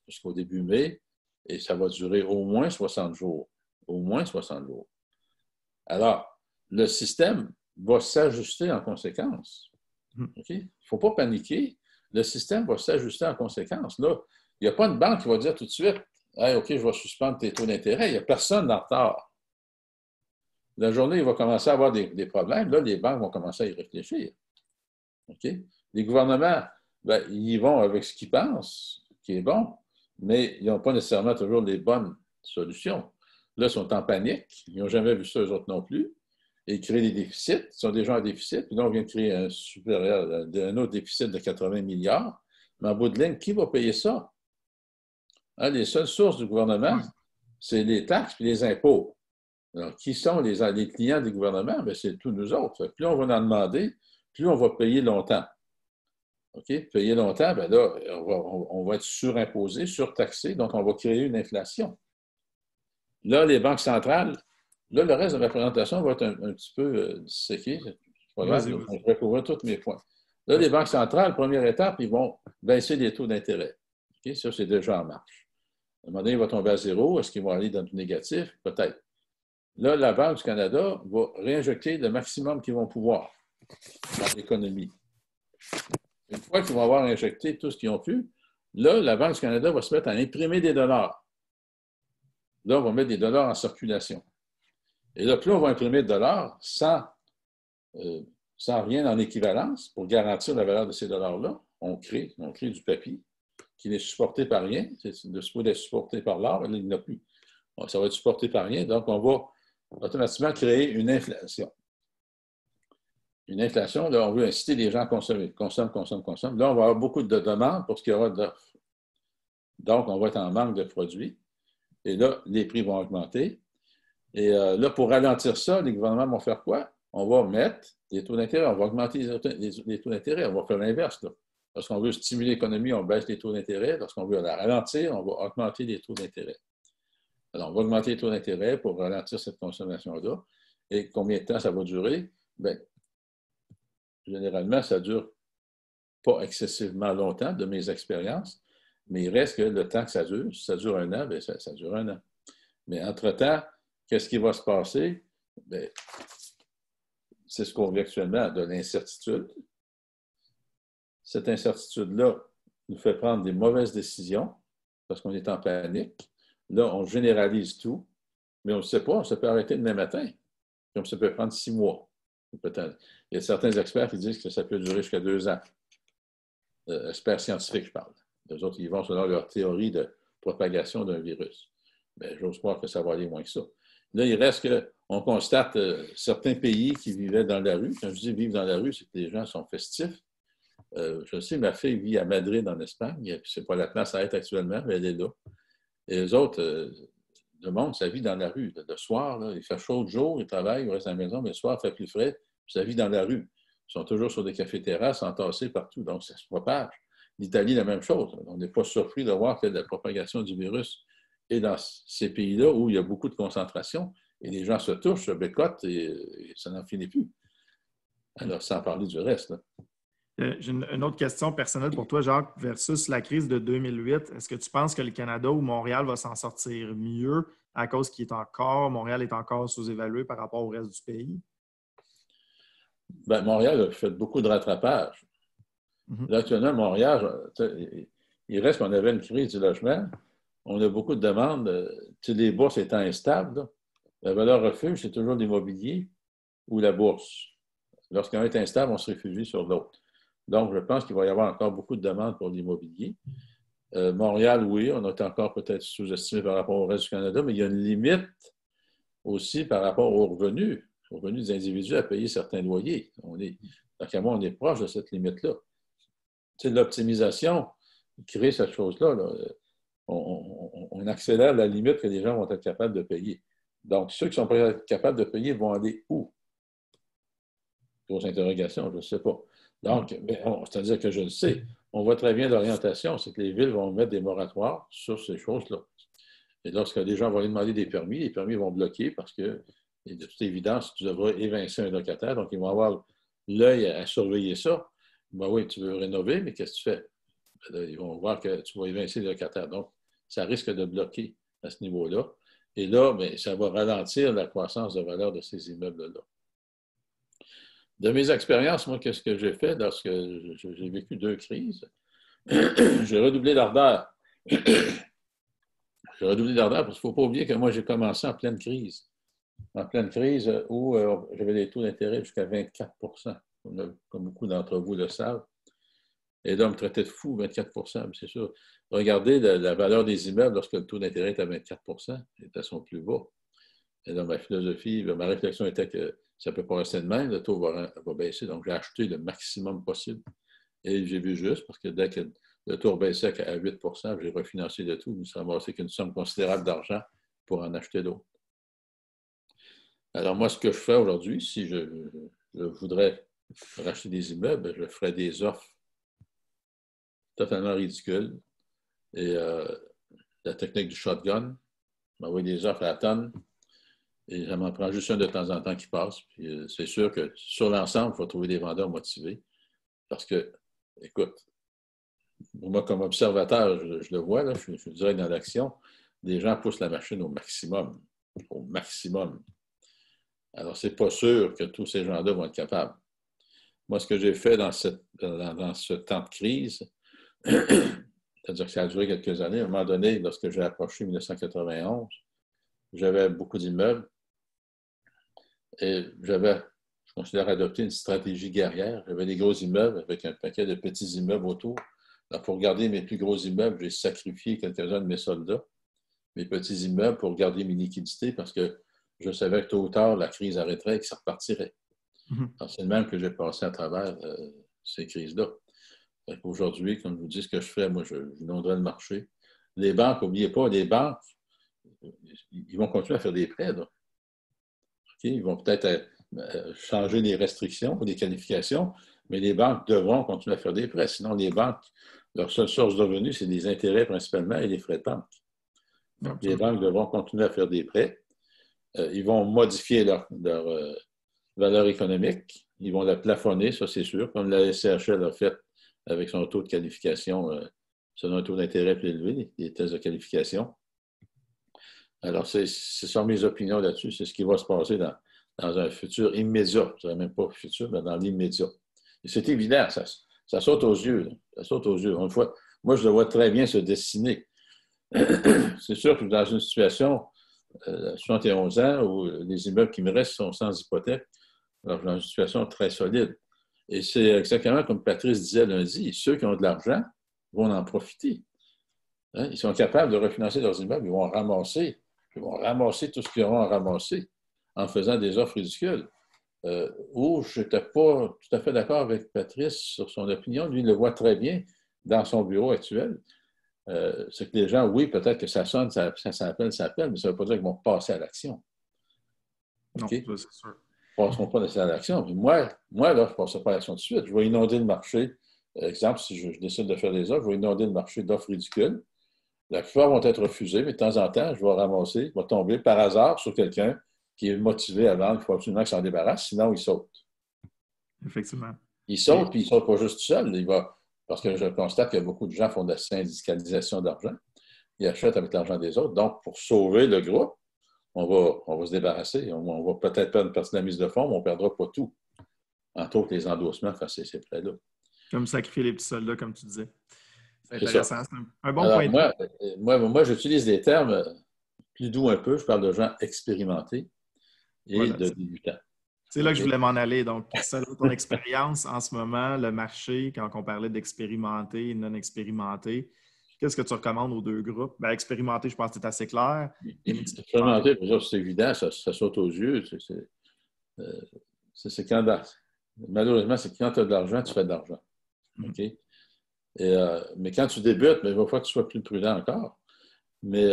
jusqu'au début mai, et ça va durer au moins 60 jours. Au moins 60 jours. Alors, le système va s'ajuster en conséquence. Okay? Il ne faut pas paniquer. Le système va s'ajuster en conséquence. Là, il n'y a pas une banque qui va dire tout de suite hey, OK, je vais suspendre tes taux d'intérêt. Il n'y a personne en retard. La journée, il va commencer à avoir des problèmes. Là, les banques vont commencer à y réfléchir. Okay? Les gouvernements, ben, ils y vont avec ce qu'ils pensent, qui est bon, mais ils n'ont pas nécessairement toujours les bonnes solutions. Là, ils sont en panique. Ils n'ont jamais vu ça, eux autres non plus. Et ils créent des déficits. Ils sont déjà en déficit. Puis là, on vient de créer un autre déficit de 80 milliards. Mais en bout de ligne, qui va payer ça? Hein, les seules sources du gouvernement, c'est les taxes et les impôts. Alors, qui sont les clients du gouvernement? Bien, c'est tous nous autres. Plus on va en demander, plus on va payer longtemps. OK? Payer longtemps, bien là, on va être surimposé, surtaxé, donc on va créer une inflation. Là, les banques centrales, là, le reste de ma présentation va être un petit peu disséqué. C'est pas grave, je vais couvrir tous mes points. Là, les banques centrales, première étape, ils vont baisser les taux d'intérêt. Okay? Ça, c'est déjà en marche. À un moment donné, il va tomber à zéro. Est-ce qu'ils vont aller dans le négatif? Peut-être. Là, la Banque du Canada va réinjecter le maximum qu'ils vont pouvoir dans l'économie. Une fois qu'ils vont avoir injecté tout ce qu'ils ont pu, là, la Banque du Canada va se mettre à imprimer des dollars. Là, on va mettre des dollars en circulation. Et là, plus on va imprimer de dollars sans rien en équivalence pour garantir la valeur de ces dollars-là, on crée du papier qui n'est supporté par rien. C'est supposé être supporté par l'or, mais là, il n'y en a plus. Bon, ça va être supporté par rien, donc on va automatiquement créer une inflation. Une inflation, là, on veut inciter les gens à consommer. Consomme. Là, on va avoir beaucoup de demandes pour ce qu'il y aura d'offres. Donc, on va être en manque de produits. Et là, les prix vont augmenter. Et là, pour ralentir ça, les gouvernements vont faire quoi? On va mettre des taux d'intérêt, on va augmenter les taux d'intérêt, on va faire l'inverse. Lorsqu'on veut stimuler l'économie, on baisse les taux d'intérêt. Lorsqu'on veut la ralentir, on va augmenter les taux d'intérêt. Alors, on va augmenter les taux d'intérêt pour ralentir cette consommation-là. Et combien de temps ça va durer? Bien, généralement, ça ne dure pas excessivement longtemps de mes expériences, mais il reste que le temps que ça dure, si ça dure un an, bien, ça dure un an. Mais entre-temps, qu'est-ce qui va se passer? Bien, c'est ce qu'on vit actuellement, de l'incertitude. Cette incertitude-là nous fait prendre des mauvaises décisions parce qu'on est en panique. Là, on généralise tout, mais on ne sait pas, ça peut arrêter demain matin, comme ça peut prendre 6 mois. Peut-être. Il y a certains experts qui disent que ça peut durer jusqu'à 2 ans. Experts scientifiques, je parle. Les autres, ils vont selon leur théorie de propagation d'un virus. Mais j'ose croire que ça va aller moins que ça. Là, il reste qu'on constate certains pays qui vivaient dans la rue. Quand je dis vivre dans la rue, c'est que les gens sont festifs. Je sais, ma fille vit à Madrid, en Espagne. C'est pas la place à être actuellement, mais elle est là. Et les autres, le monde, ça vit dans la rue. Le soir, là, il fait chaud le jour, ils travaillent, ils restent à la maison, mais le soir, il fait plus frais, puis ça vit dans la rue. Ils sont toujours sur des cafés-terrasses, entassés partout, donc ça se propage. L'Italie, la même chose. On n'est pas surpris de voir que la propagation du virus est dans ces pays-là où il y a beaucoup de concentration et les gens se touchent, se bécotent et ça n'en finit plus. Alors, sans parler du reste. Là. J'ai une autre question personnelle pour toi, Jacques, versus la crise de 2008. Est-ce que tu penses que le Canada ou Montréal va s'en sortir mieux à cause Montréal est encore sous-évalué par rapport au reste du pays? Bien, Montréal a fait beaucoup de rattrapage. Là, actuellement, Montréal, il reste qu'on avait une crise du logement. On a beaucoup de demandes. Les bourses étant instables, là, la valeur refuge, c'est toujours l'immobilier ou la bourse. Lorsqu'un est instable, on se réfugie sur l'autre. Donc, je pense qu'il va y avoir encore beaucoup de demandes pour l'immobilier. Montréal, oui, on est encore peut-être sous-estimé par rapport au reste du Canada, mais il y a une limite aussi par rapport aux revenus des individus à payer certains loyers. Donc, à moi, on est proche de cette limite-là. Tu sais, l'optimisation crée cette chose-là. Là. On accélère la limite que les gens vont être capables de payer. Donc, ceux qui sont pas capables de payer vont aller où? Grosse interrogation, je ne sais pas. Donc, c'est-à-dire que je le sais. On voit très bien l'orientation, c'est que les villes vont mettre des moratoires sur ces choses-là. Et lorsque les gens vont aller demander des permis, les permis vont bloquer parce que, de toute évidence, tu devras évincer un locataire. Donc, ils vont avoir l'œil à surveiller ça. Ben oui, tu veux rénover, mais qu'est-ce que tu fais? Ben là, ils vont voir que tu vas évincer le locataire. Donc, ça risque de bloquer à ce niveau-là. Et là, bien, ça va ralentir la croissance de valeur de ces immeubles-là. De mes expériences, moi, qu'est-ce que j'ai fait lorsque j'ai vécu 2 crises? J'ai redoublé d'ardeur. J'ai redoublé d'ardeur parce qu'il ne faut pas oublier que moi, j'ai commencé en pleine crise. En pleine crise où j'avais des taux d'intérêt jusqu'à 24 comme beaucoup d'entre vous le savent. Et là, on me traitait de fou, 24 c'est sûr. Regardez la valeur des immeubles lorsque le taux d'intérêt est à 24 c'est à son plus bas. Et là, ma philosophie, ma réflexion était que ça ne peut pas rester de même, le taux va baisser. Donc, j'ai acheté le maximum possible. Et j'ai vu juste, parce que dès que le taux baissait à 8 j'ai refinancé le tout. Je me suis ramassé qu'une somme considérable d'argent pour en acheter d'autres. Alors, moi, ce que je fais aujourd'hui, si je voudrais racheter des immeubles, je ferais des offres totalement ridicules. Et la technique du shotgun, m'envoie des offres à la tonne. Et ça m'en prend juste un de temps en temps qui passe. Puis c'est sûr que sur l'ensemble, il faut trouver des vendeurs motivés. Parce que, écoute, moi, comme observateur, je le vois, là, je dirais dans l'action, les gens poussent la machine au maximum. Au maximum. Alors, c'est pas sûr que tous ces gens-là vont être capables. Moi, ce que j'ai fait dans ce temps de crise, c'est-à-dire que ça a duré quelques années, à un moment donné, lorsque j'ai approché 1991, j'avais beaucoup d'immeubles et je considère adopter une stratégie guerrière. J'avais des gros immeubles avec un paquet de petits immeubles autour. Alors, pour garder mes plus gros immeubles, j'ai sacrifié quelques-uns de mes soldats, mes petits immeubles, pour garder mes liquidités parce que je savais que tôt ou tard, la crise arrêterait et que ça repartirait. C'est le même que j'ai passé à travers ces crises-là. Aujourd'hui, comme je vous dis, ce que je fais, moi, je inonderais le marché. Les banques, n'oubliez pas, les banques, ils vont continuer à faire des prêts. Là. Okay? Ils vont peut-être changer les restrictions ou les qualifications, Mais les banques devront continuer à faire des prêts. Sinon, les banques, leur seule source de revenus, c'est des intérêts principalement et les frais de banque. Donc, les banques devront continuer à faire des prêts. Ils vont modifier leur valeur économique. Ils vont la plafonner, ça c'est sûr, comme la SCHL a fait avec son taux de qualification selon un taux d'intérêt plus élevé, les tests de qualification. Alors, ce sont mes opinions là-dessus. C'est ce qui va se passer dans un futur immédiat. Je ne dirais même pas futur, mais dans l'immédiat. Et c'est évident, ça saute aux yeux. Là. Ça saute aux yeux. Une fois, moi, je le vois très bien se dessiner. C'est sûr que dans une situation, 71 ans, où les immeubles qui me restent sont sans hypothèque, alors je suis dans une situation très solide. Et c'est exactement comme Patrice disait lundi, ceux qui ont de l'argent vont en profiter. Hein? Ils sont capables de refinancer leurs immeubles, ils vont ramasser tout ce qu'ils auront à ramasser en faisant des offres ridicules. Où je n'étais pas tout à fait d'accord avec Patrice sur son opinion. Lui, il le voit très bien dans son bureau actuel. C'est que les gens, oui, peut-être que ça sonne, ça appelle, mais ça ne veut pas dire qu'ils vont passer à l'action. Okay? Non, ça, c'est sûr. Ils ne passeront pas à l'action. Moi, là, je ne passerai pas à l'action tout de suite. Je vais inonder le marché. Exemple, si je décide de faire des offres, je vais inonder le marché d'offres ridicules. La plupart vont être refusées, mais de temps en temps, je vais ramasser, je vais tomber par hasard sur quelqu'un qui est motivé à vendre, il faut absolument qu'il s'en débarrasse, sinon il saute. Effectivement. Il saute, puis il ne saute pas juste seul. Parce que je constate que beaucoup de gens font de la syndicalisation d'argent. Ils achètent avec l'argent des autres. Donc, pour sauver le groupe, on va se débarrasser. On va peut-être perdre une partie de la mise de fonds, mais on ne perdra pas tout. Entre autres, les endossements face à ces prêts-là. Comme sacrifier les petits soldats, comme tu disais. C'est intéressant. C'est un bon point de vue. Moi, j'utilise des termes plus doux un peu. Je parle de gens expérimentés et de débutants. C'est là que je voulais m'en aller. Donc, selon ton expérience en ce moment, le marché, quand on parlait d'expérimenté et non expérimenté, qu'est-ce que tu recommandes aux deux groupes? Bien, expérimenté, je pense que c'est assez clair. Expérimenté, c'est évident, ça saute aux yeux. C'est quand, malheureusement, c'est quand tu as de l'argent, tu fais de l'argent. OK? Mais quand tu débutes, il va falloir que tu sois plus prudent encore. Mais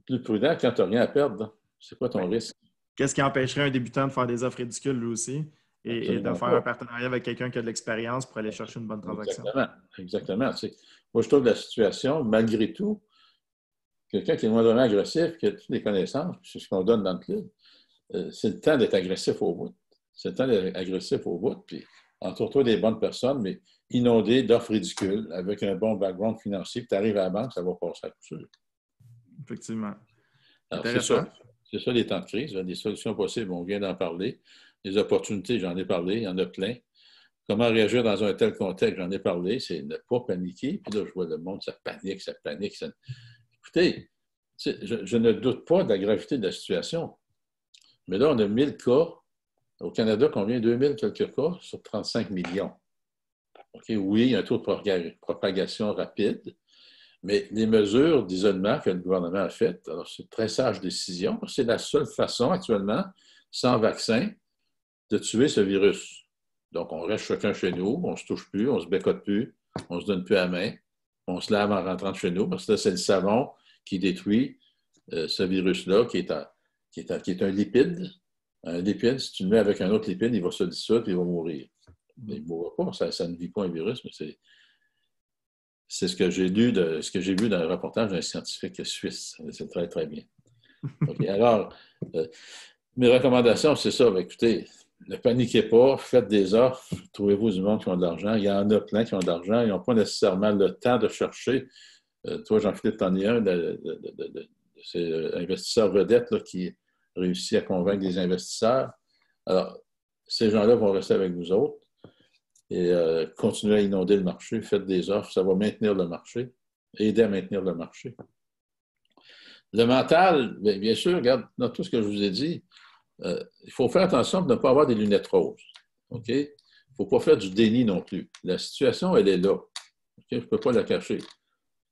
plus prudent quand tu n'as rien à perdre. C'est quoi ton risque? Qu'est-ce qui empêcherait un débutant de faire des offres ridicules lui aussi et de faire un partenariat avec quelqu'un qui a de l'expérience pour aller chercher une bonne transaction? Exactement. Moi, je trouve la situation, malgré tout, quelqu'un qui est moindrement agressif, qui a toutes les connaissances, c'est ce qu'on donne dans le club, c'est le temps d'être agressif au bout. C'est le temps d'être agressif au bout, puis entoure-toi des bonnes personnes, mais inondé d'offres ridicules, avec un bon background financier, puis tu arrives à la banque, ça va passer à coup sûr. Effectivement. Alors, c'est ça les temps de crise, des solutions possibles, on vient d'en parler. Les opportunités, j'en ai parlé, il y en a plein. Comment réagir dans un tel contexte, j'en ai parlé, c'est ne pas paniquer. Puis là, je vois le monde, ça panique. Écoutez, je ne doute pas de la gravité de la situation, mais là, on a 1000 cas. Au Canada, combien? 2000 quelques cas sur 35 millions. Okay, oui, il y a un taux de propagation rapide, mais les mesures d'isolement que le gouvernement a faites, alors c'est une très sage décision, c'est la seule façon actuellement, sans vaccin, de tuer ce virus. Donc, on reste chacun chez nous, on ne se touche plus, on ne se bécote plus, on ne se donne plus la main, on se lave en rentrant de chez nous, parce que là, c'est le savon qui détruit ce virus-là, qui est un lipide. Un lipide, si tu le mets avec un autre lipide, il va se dissoudre et il va mourir. Mais il ne mourra pas, ça ne vit pas un virus, mais c'est ce que j'ai lu, ce que j'ai vu dans le reportage d'un scientifique suisse. C'est très, très bien. Okay, alors, mes recommandations, c'est ça. Écoutez, ne paniquez pas, faites des offres, trouvez-vous du monde qui ont de l'argent. Il y en a plein qui ont de l'argent. Ils n'ont pas nécessairement le temps de chercher. Toi, Jean-Philippe, t'en es un de ces investisseurs vedettes là, qui réussit à convaincre des investisseurs. Alors, ces gens-là vont rester avec vous autres et continuez à inonder le marché. Faites des offres, ça va maintenir le marché, aider à maintenir le marché. Le mental, bien sûr, regarde, dans tout ce que je vous ai dit, il faut faire attention de ne pas avoir des lunettes roses. OK? Il ne faut pas faire du déni non plus. La situation, elle est là. Okay? Je ne peux pas la cacher.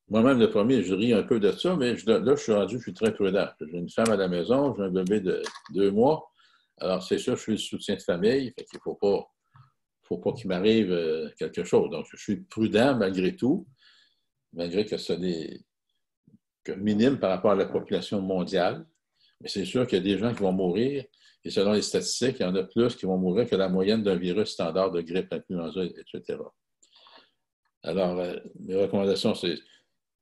Moi-même, le premier, je ris un peu de ça, mais là, je suis très prudent. J'ai une femme à la maison, j'ai un bébé de 2 mois. Alors, c'est sûr, je suis le soutien de famille. Fait qu'il ne faut pas qu'il m'arrive quelque chose. Donc, je suis prudent malgré tout, malgré que ce n'est que minime par rapport à la population mondiale. Mais c'est sûr qu'il y a des gens qui vont mourir Et selon les statistiques, il y en a plus qui vont mourir que la moyenne d'un virus standard de grippe, influenza, etc. Alors, mes recommandations, c'est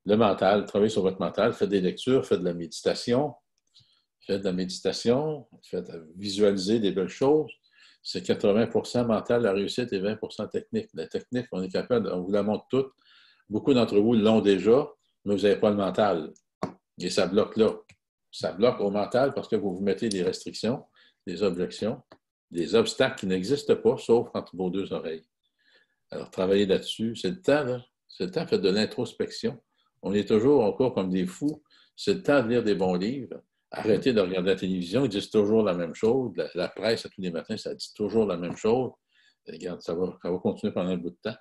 le mental, travaillez sur votre mental, faites des lectures, faites de la méditation, faites visualiser des belles choses. C'est 80% mental, la réussite, et 20% technique. La technique, on est capable, on vous la montre toute. Beaucoup d'entre vous l'ont déjà, mais vous n'avez pas le mental. Et ça bloque là. Ça bloque au mental parce que vous vous mettez des restrictions, des objections, des obstacles qui n'existent pas, sauf entre vos deux oreilles. Alors, travaillez là-dessus. C'est le temps, là. C'est le temps, faites de l'introspection. On est toujours encore comme des fous. C'est le temps de lire des bons livres. Arrêtez de regarder la télévision, ils disent toujours la même chose. La presse, à tous les matins, ça dit toujours la même chose. Regarde, ça va continuer pendant un bout de temps.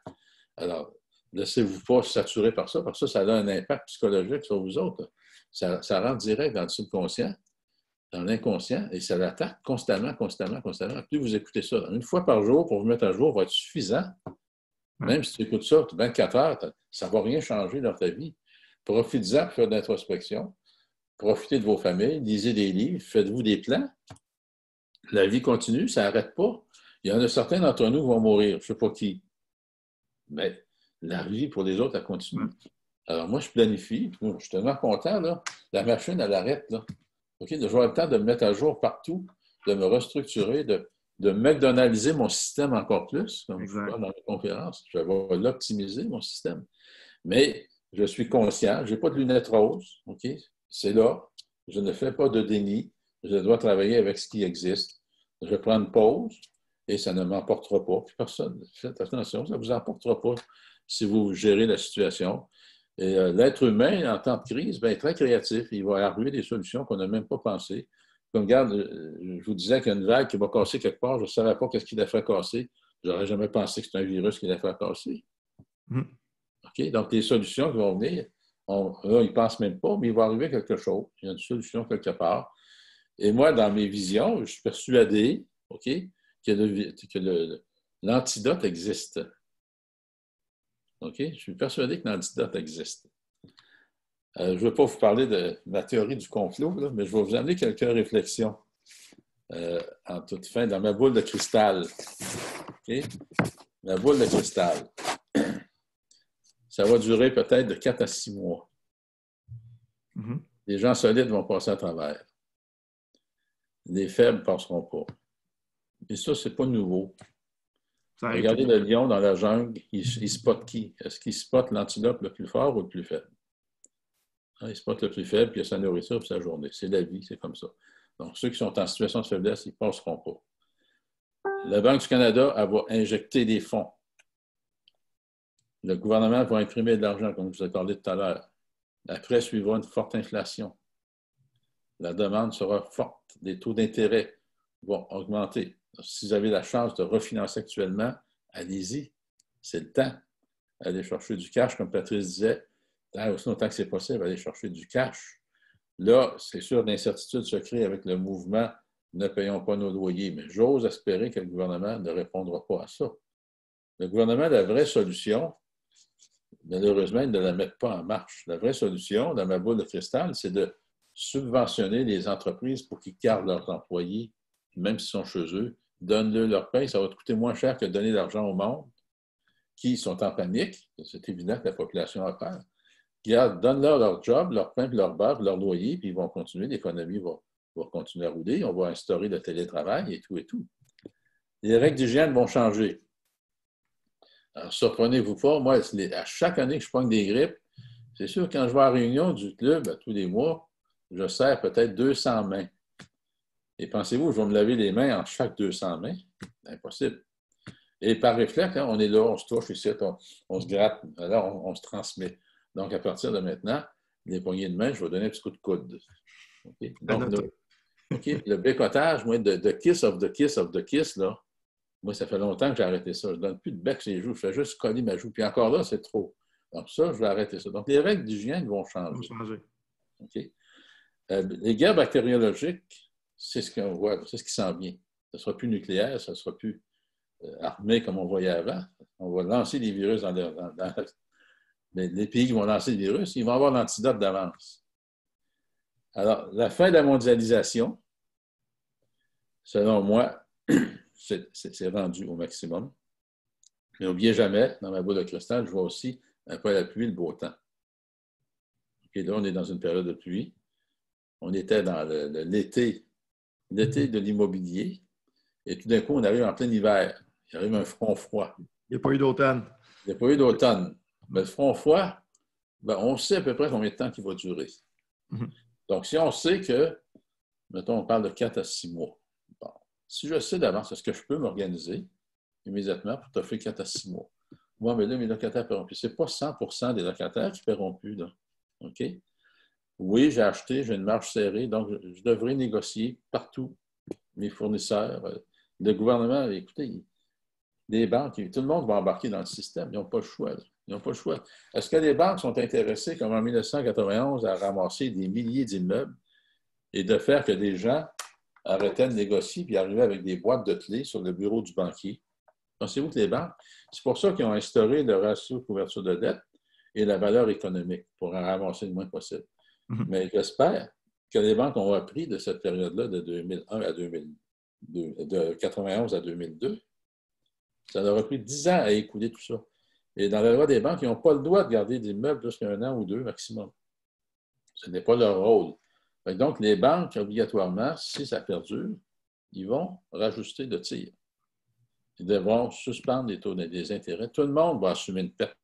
Alors, laissez-vous pas saturer par ça, parce que ça a un impact psychologique sur vous autres. Ça rentre direct dans le subconscient, dans l'inconscient, et ça l'attaque constamment. Plus vous écoutez ça, une fois par jour, pour vous mettre à jour, va être suffisant. Même si tu écoutes ça 24 heures, ça ne va rien changer dans ta vie. Profitez-en pour faire de l'introspection. Profitez de vos familles, lisez des livres, faites-vous des plans. La vie continue, ça n'arrête pas. Il y en a certains d'entre nous qui vont mourir, je ne sais pas qui. Mais la vie pour les autres, elle continue. Alors moi, je planifie, je suis tellement content, là. La machine, elle arrête, là. OK? De jouer le temps de me mettre à jour partout, de me restructurer, de McDonaldiser mon système encore plus, comme je vois dans les conférences. Je vais l'optimiser, mon système. Mais je suis conscient, je n'ai pas de lunettes roses, OK? C'est là. Je ne fais pas de déni. Je dois travailler avec ce qui existe. Je prends une pause et ça ne m'emportera pas. Puis personne, faites attention, ça ne vous emportera pas si vous gérez la situation. Et l'être humain, en temps de crise, est très créatif. Il va arriver des solutions qu'on n'a même pas pensées. Comme, regarde, je vous disais qu'il y a une vague qui va casser quelque part. Je ne savais pas qu'est-ce qui l'a fait casser. Je n'aurais jamais pensé que c'est un virus qui l'a fait casser. OK? Donc, les solutions qui vont venir, là, ils ne pensent même pas, mais il va arriver quelque chose. Il y a une solution quelque part. Et moi, dans mes visions, je suis persuadé, OK, que l'antidote existe. OK? Je suis persuadé que l'antidote existe. Je ne veux pas vous parler de ma théorie du complot, là, mais je vais vous amener quelques réflexions en toute fin dans ma boule de cristal. OK? Ma boule de cristal. Ça va durer peut-être de 4 à 6 mois. Les gens solides vont passer à travers. Les faibles ne passeront pas. Et ça, ce n'est pas nouveau. Regardez le lion dans la jungle, il spot qui? Est-ce qu'il spot l'antilope le plus fort ou le plus faible? Il spot le plus faible, puis il a sa nourriture pour sa journée. C'est la vie, c'est comme ça. Donc, ceux qui sont en situation de faiblesse, ils ne passeront pas. La Banque du Canada, elle va injecter des fonds. Le gouvernement va imprimer de l'argent, comme je vous ai parlé tout à l'heure. Après, suivra une forte inflation. La demande sera forte. Les taux d'intérêt vont augmenter. Si vous avez la chance de refinancer actuellement, allez-y. C'est le temps. Allez chercher du cash, comme Patrice disait. Aussi longtemps que c'est possible, allez chercher du cash. Là, c'est sûr, l'incertitude se crée avec le mouvement « Ne payons pas nos loyers ». Mais j'ose espérer que le gouvernement ne répondra pas à ça. Le gouvernement, la vraie solution, malheureusement, ils ne la mettent pas en marche. La vraie solution, dans ma boule de cristal, c'est de subventionner les entreprises pour qu'ils gardent leurs employés, même s'ils sont chez eux, donnent-leur leur paye. Ça va te coûter moins cher que de donner de l'argent au monde, qui sont en panique. C'est évident que la population a peur. Donne-leur leur job, leur pain, leur beurre, leur loyer, puis ils vont continuer. L'économie va continuer à rouler. On va instaurer le télétravail et tout et tout. Les règles d'hygiène vont changer. Alors, surprenez-vous pas, moi, à chaque année que je pogne des grippes, c'est sûr, quand je vais à la réunion du club, à tous les mois, je serre peut-être 200 mains. Et pensez-vous, je vais me laver les mains en chaque 200 mains? Impossible. Et par réflexe, hein, on est là, on se touche ici, on se gratte, alors on se transmet. Donc, à partir de maintenant, les poignées de main, je vais donner un petit coup de coude. Okay? Donc, le bécotage, moi, de kiss of the kiss of the kiss, là, moi, ça fait longtemps que j'ai arrêté ça. Je ne donne plus de bec sur les joues, je fais juste coller ma joue. Puis encore là, c'est trop. Donc, ça, je vais arrêter ça. Donc, les règles d'hygiène vont changer. Okay? Les guerres bactériologiques, c'est ce qu'on voit, c'est ce qui s'en vient. Ça ne sera plus nucléaire, ça ne sera plus armé comme on voyait avant. On va lancer des virus dans les pays qui vont lancer le virus, ils vont avoir l'antidote d'avance. Alors, la fin de la mondialisation, selon moi, c'est rendu au maximum. Mais n'oubliez jamais, dans ma boule de cristal, je vois aussi après la pluie, le beau temps. Et là, on est dans une période de pluie. On était dans l'été de l'immobilier. Et tout d'un coup, on arrive en plein hiver. Il arrive un front froid. Il n'y a pas eu d'automne. Il n'y a pas eu d'automne. Mais le front froid, ben, on sait à peu près combien de temps il va durer. Donc, si on sait que, mettons, on parle de 4 à 6 mois. Bon, si je sais d'avance, est-ce que je peux m'organiser immédiatement pour t'offrir 4 à 6 mois? Moi, mais là, mes locataires ne paieront plus. Ce n'est pas 100% des locataires qui ne paieront plus. Là. OK? Oui, j'ai acheté, j'ai une marge serrée, donc je devrais négocier partout mes fournisseurs. Le gouvernement, écoutez, les banques, tout le monde va embarquer dans le système. Ils n'ont pas le choix. Là. Ils n'ont pas le choix. Est-ce que les banques sont intéressées, comme en 1991, à ramasser des milliers d'immeubles et de faire que des gens arrêtaient de négocier puis arrivaient avec des boîtes de clés sur le bureau du banquier? Pensez-vous que les banques, c'est pour ça qu'ils ont instauré le ratio de couverture de dette et la valeur économique pour en ramasser le moins possible. Mais j'espère que les banques ont appris de cette période-là de 2001 à 2002, de 91 à 2002. Ça leur a pris 10 ans à écouler tout ça. Et dans la loi des banques, ils n'ont pas le droit de garder des immeubles jusqu'à 1 an ou 2 maximum. Ce n'est pas leur rôle. Donc, les banques, obligatoirement, si ça perdure, ils vont rajuster le tir. Ils devront suspendre les taux des intérêts. Tout le monde va assumer une perte.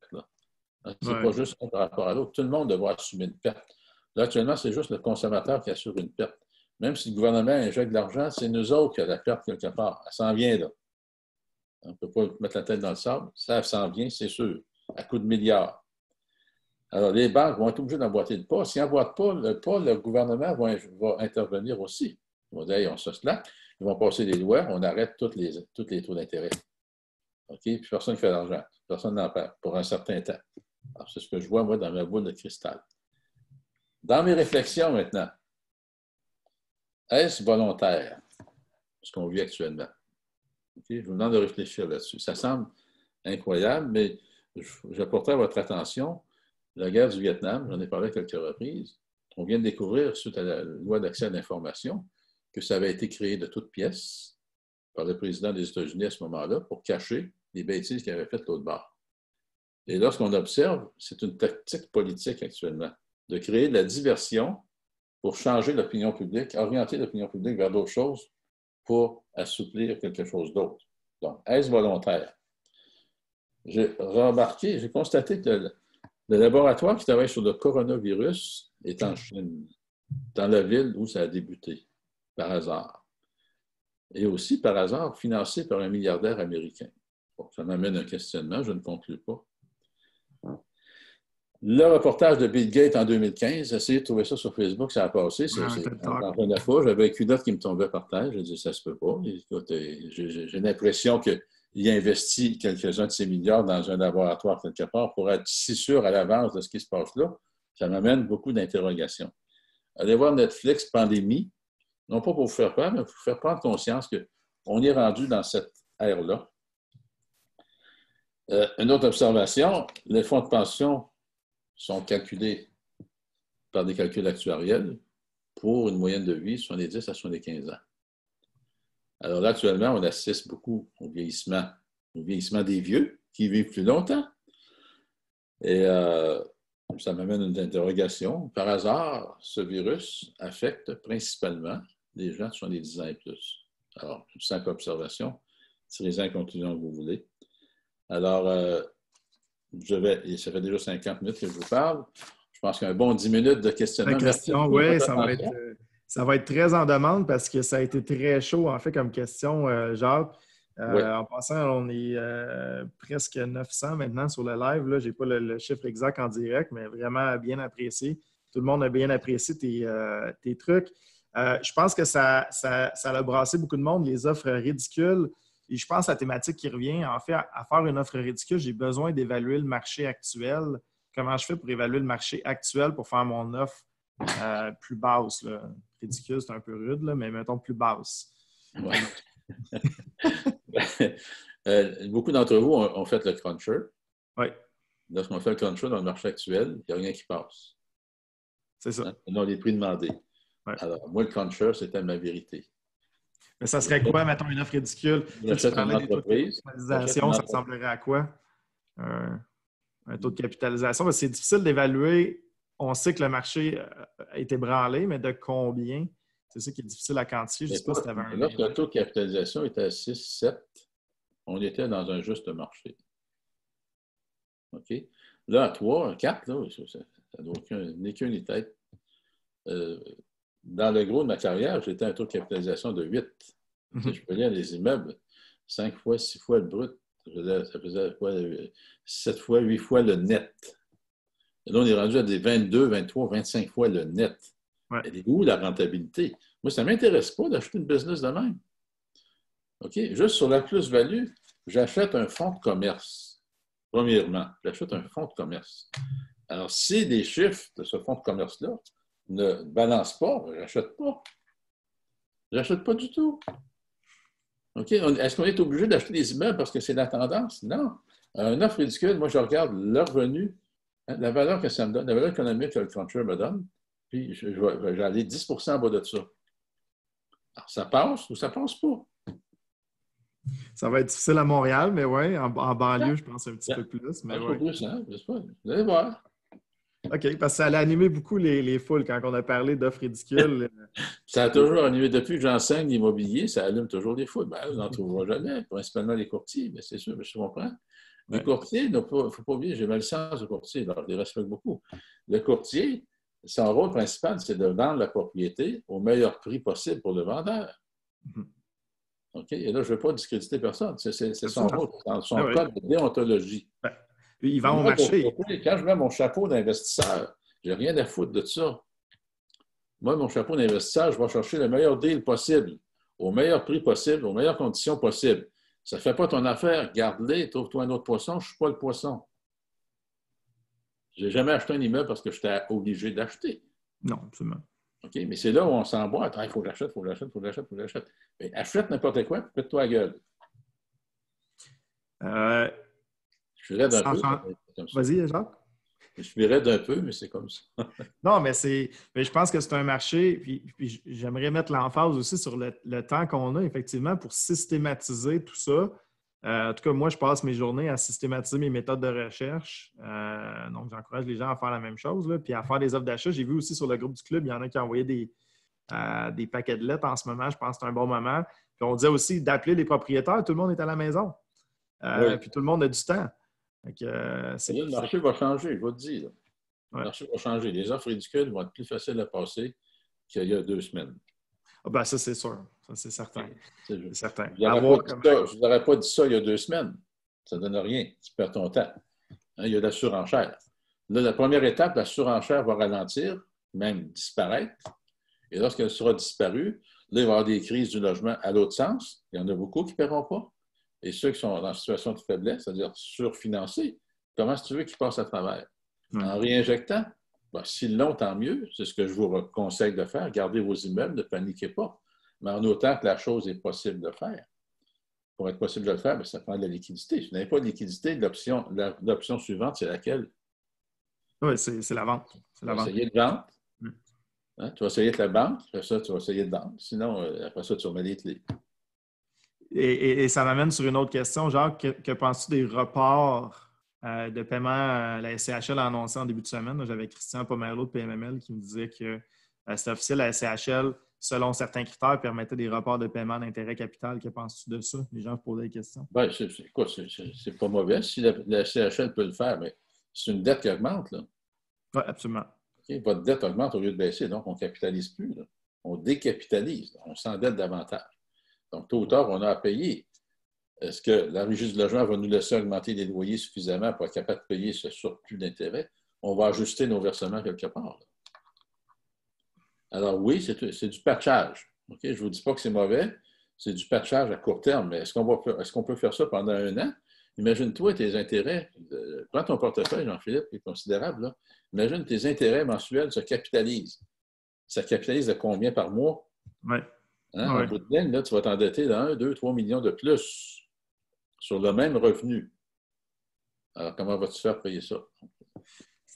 Ce n'est pas juste un par rapport à l'autre. Tout le monde devra assumer une perte. Là, actuellement, c'est juste le consommateur qui assure une perte. Même si le gouvernement injecte de l'argent, c'est nous autres qui avons la perte quelque part. Elle s'en vient là. On ne peut pas mettre la tête dans le sable. Ça s'en vient, c'est sûr, à coût de milliards. Alors, les banques vont être obligées d'emboîter le pas. S'ils n'emboîtent pas le pas, le gouvernement va intervenir aussi. Ils vont dire, hey, on se slack. Ils vont passer des lois, on arrête tous les taux d'intérêt. OK? Puis personne ne fait d'argent. Personne n'en perd pour un certain temps. Alors, c'est ce que je vois, moi, dans ma boule de cristal. Dans mes réflexions maintenant, est-ce volontaire, ce qu'on vit actuellement? Okay? Je vous demande de réfléchir là-dessus. Ça semble incroyable, mais j'apporterai à votre attention la guerre du Vietnam, j'en ai parlé à quelques reprises. On vient de découvrir, suite à la loi d'accès à l'information, que ça avait été créé de toutes pièces par le président des États-Unis à ce moment-là pour cacher les bêtises qu'il avait faites l'autre bord. Et lorsqu'on observe, c'est une tactique politique actuellement de créer de la diversion pour changer l'opinion publique, orienter l'opinion publique vers d'autres choses pour assouplir quelque chose d'autre. Donc, est-ce volontaire? J'ai remarqué, j'ai constaté que le laboratoire qui travaille sur le coronavirus est en Chine, dans la ville où ça a débuté, par hasard. Et aussi, par hasard, financé par un milliardaire américain. Bon, ça m'amène un questionnement, je ne conclue pas. Le reportage de Bill Gates en 2015, j'ai essayé de trouver ça sur Facebook, ça a passé. J'avais une note qui me tombait par terre. Je dis, ça se peut pas. Écoute, j'ai l'impression qu'il investit quelques-uns de ces milliards dans un laboratoire quelque part pour être si sûr à l'avance de ce qui se passe là. Ça m'amène beaucoup d'interrogations. Allez voir Netflix, Pandémie, non pas pour vous faire peur, mais pour vous faire prendre conscience qu'on est rendu dans cette ère-là. Une autre observation, les fonds de pension sont calculés par des calculs actuariels pour une moyenne de vie de 70 à 75 ans. Alors là, actuellement, on assiste beaucoup au vieillissement des vieux qui vivent plus longtemps. Et ça m'amène une interrogation. Par hasard, ce virus affecte principalement les gens de 70 ans et plus. Alors, une simple observation, tirez-en la conclusion que vous voulez. Alors, ça fait déjà 50 minutes que je vous parle. Je pense qu'un bon 10 minutes de questionnement. Oui, ça va être très en demande parce que ça a été très chaud, en fait, comme question, Jacques. Oui. En passant, on est presque 900 maintenant sur le live. Je n'ai pas le chiffre exact en direct, mais vraiment bien apprécié. Tout le monde a bien apprécié tes trucs. Je pense que ça a brassé beaucoup de monde, les offres ridicules. Et je pense à la thématique qui revient, en fait, à faire une offre ridicule, j'ai besoin d'évaluer le marché actuel. Comment je fais pour évaluer le marché actuel pour faire mon offre plus basse? Là. Ridicule, c'est un peu rude, là, mais mettons plus basse. Ouais. Beaucoup d'entre vous ont fait le cruncher. Oui. Lorsqu'on fait le cruncher dans le marché actuel, il n'y a rien qui passe. C'est ça. On a les prix demandés. Ouais. Alors, moi, le cruncher, c'était ma vérité. Mais ça serait quoi, mettons, une offre ridicule? Tu J'achète une parlais des taux de entreprise. capitalisation, ça ressemblerait à quoi? Un taux de capitalisation? Parce que c'est difficile d'évaluer. On sait que le marché a été branlé, mais de combien? C'est ça qui est difficile à quantifier. Je ne sais pas si tu avais un... Lorsque le taux de capitalisation était à 6, 7, on était dans un juste marché. OK? Là, à 3, à 4, là, ça doit ni queue ni tête. Dans le gros de ma carrière, j'étais à un taux de capitalisation de 8. Je peux lire les immeubles 5 fois, 6 fois le brut. Ça faisait quoi? 7 fois, 8 fois le net. Et là, on est rendu à des 22, 23, 25 fois le net. Ouais. Elle est où la rentabilité? Moi, ça ne m'intéresse pas d'acheter une business de même. OK? Juste sur la plus-value, j'achète un fonds de commerce. Premièrement, j'achète un fonds de commerce. Alors, si les chiffres de ce fonds de commerce-là ne balancent pas, je n'achète pas. Je n'achète pas du tout. OK? Est-ce qu'on est obligé d'acheter des immeubles parce que c'est la tendance? Non. Un offre ridicule, moi, je regarde le revenu, la valeur que ça me donne, la valeur économique que le cruncher me donne, puis je vais aller 10 en bas de ça. Alors, ça passe ou ça passe pas? Ça va être difficile à Montréal, mais oui, en banlieue, je pense un petit peu plus. Mais Pas ouais. plus, hein? Vous allez voir. OK, parce que ça allait animer beaucoup les foules quand on a parlé d'offres ridicules. Ça a toujours animé. Depuis que j'enseigne l'immobilier, ça allume toujours les foules. Ben, on n'en trouvera jamais, principalement les courtiers, mais c'est sûr, je comprends. Les courtiers, il ne faut pas oublier, j'ai ma licence de courtier, alors je les respecte beaucoup. Le courtier, son rôle principal, c'est de vendre la propriété au meilleur prix possible pour le vendeur. OK? Et là, je ne veux pas discréditer personne. C'est son rôle, son code de déontologie. Il vend au marché. Quand je mets mon chapeau d'investisseur, je n'ai rien à foutre de ça. Moi, mon chapeau d'investisseur, je vais chercher le meilleur deal possible, au meilleur prix possible, aux meilleures conditions possibles. Ça ne fait pas ton affaire, garde-les, trouve-toi un autre poisson, je ne suis pas le poisson. Je n'ai jamais acheté un immeuble parce que j'étais obligé d'acheter. Non, absolument. OK, mais c'est là où on s'emboîte. Il faut que j'achète, il faut que j'achète, il faut que j'achète, il faut que j'achète. Mais achète n'importe quoi, puis pète-toi la gueule. Je suis raide un peu. Vas-y, Jacques. Je suis raide un peu, mais c'est comme ça. Non, mais je pense que c'est un marché, puis j'aimerais mettre l'emphase aussi sur le temps qu'on a, effectivement, pour systématiser tout ça. En tout cas, moi, je passe mes journées à systématiser mes méthodes de recherche. Donc, j'encourage les gens à faire la même chose, là, puis à faire des offres d'achat. J'ai vu aussi sur le groupe du club, il y en a qui ont envoyé des paquets de lettres en ce moment. Je pense que c'est un bon moment. Puis on disait aussi d'appeler les propriétaires. Tout le monde est à la maison. Puis tout le monde a du temps. Le marché va changer, je vous le dis. Là. Le marché va changer. Les offres ridicules vont être plus faciles à passer qu'il y a 2 semaines. Ah ben, ça, c'est sûr. Ça, c'est certain. C'est certain. Je ne vous aurais pas dit ça il y a 2 semaines. Ça ne donne rien. Tu perds ton temps. Il y a de la surenchère. Là, la première étape, la surenchère va ralentir, même disparaître. Et lorsqu'elle sera disparue, là, il va y avoir des crises du logement à l'autre sens. Il y en a beaucoup qui ne paieront pas. Et ceux qui sont en situation de faiblesse, c'est-à-dire surfinancés, comment est-ce que tu veux qu'ils passent à travers? En réinjectant? Ben, s'ils l'ont, tant mieux. C'est ce que je vous conseille de faire. Gardez vos immeubles, ne paniquez pas. Mais en autant que la chose est possible de faire. Pour être possible de le faire, bien, ça prend de la liquidité. Si vous n'avez pas de liquidité, l'option suivante, c'est laquelle? Oui, c'est la vente. Tu vas essayer de vendre. Hein? Tu vas essayer de la banque. Après ça, tu vas essayer de vendre. Sinon, après ça, tu remets les clés. Et ça m'amène sur une autre question. Genre, que penses-tu des reports de paiement? La SCHL a annoncé en début de semaine. J'avais Christian Pomerleau de PMML qui me disait que c'était officiel. La SCHL, selon certains critères, permettait des reports de paiement d'intérêt capital. Que penses-tu de ça? Les gens posaient des questions. Bien, c'est pas mauvais. Si la SCHL peut le faire, mais c'est une dette qui augmente. Là. Oui, absolument. Okay? Votre dette augmente au lieu de baisser. Donc, on ne capitalise plus. Là. On décapitalise. On s'endette davantage. Donc, tôt ou tard, on a à payer. Est-ce que la Régie du logement va nous laisser augmenter les loyers suffisamment pour être capable de payer ce surplus d'intérêt? On va ajuster nos versements quelque part. Là. Alors oui, c'est du patchage. Okay? Je ne vous dis pas que c'est mauvais, c'est du patchage à court terme, mais est-ce qu'on peut faire ça pendant 1 an? Imagine-toi tes intérêts. Prends ton portefeuille, Jean-Philippe, qui est considérable. Là. Imagine tes intérêts mensuels se capitalisent. Ça capitalise de combien par mois? Oui. Hein? En bout de ligne, là, tu vas t'endetter de 1, 2, 3 millions de plus sur le même revenu. Alors, comment vas-tu faire payer ça?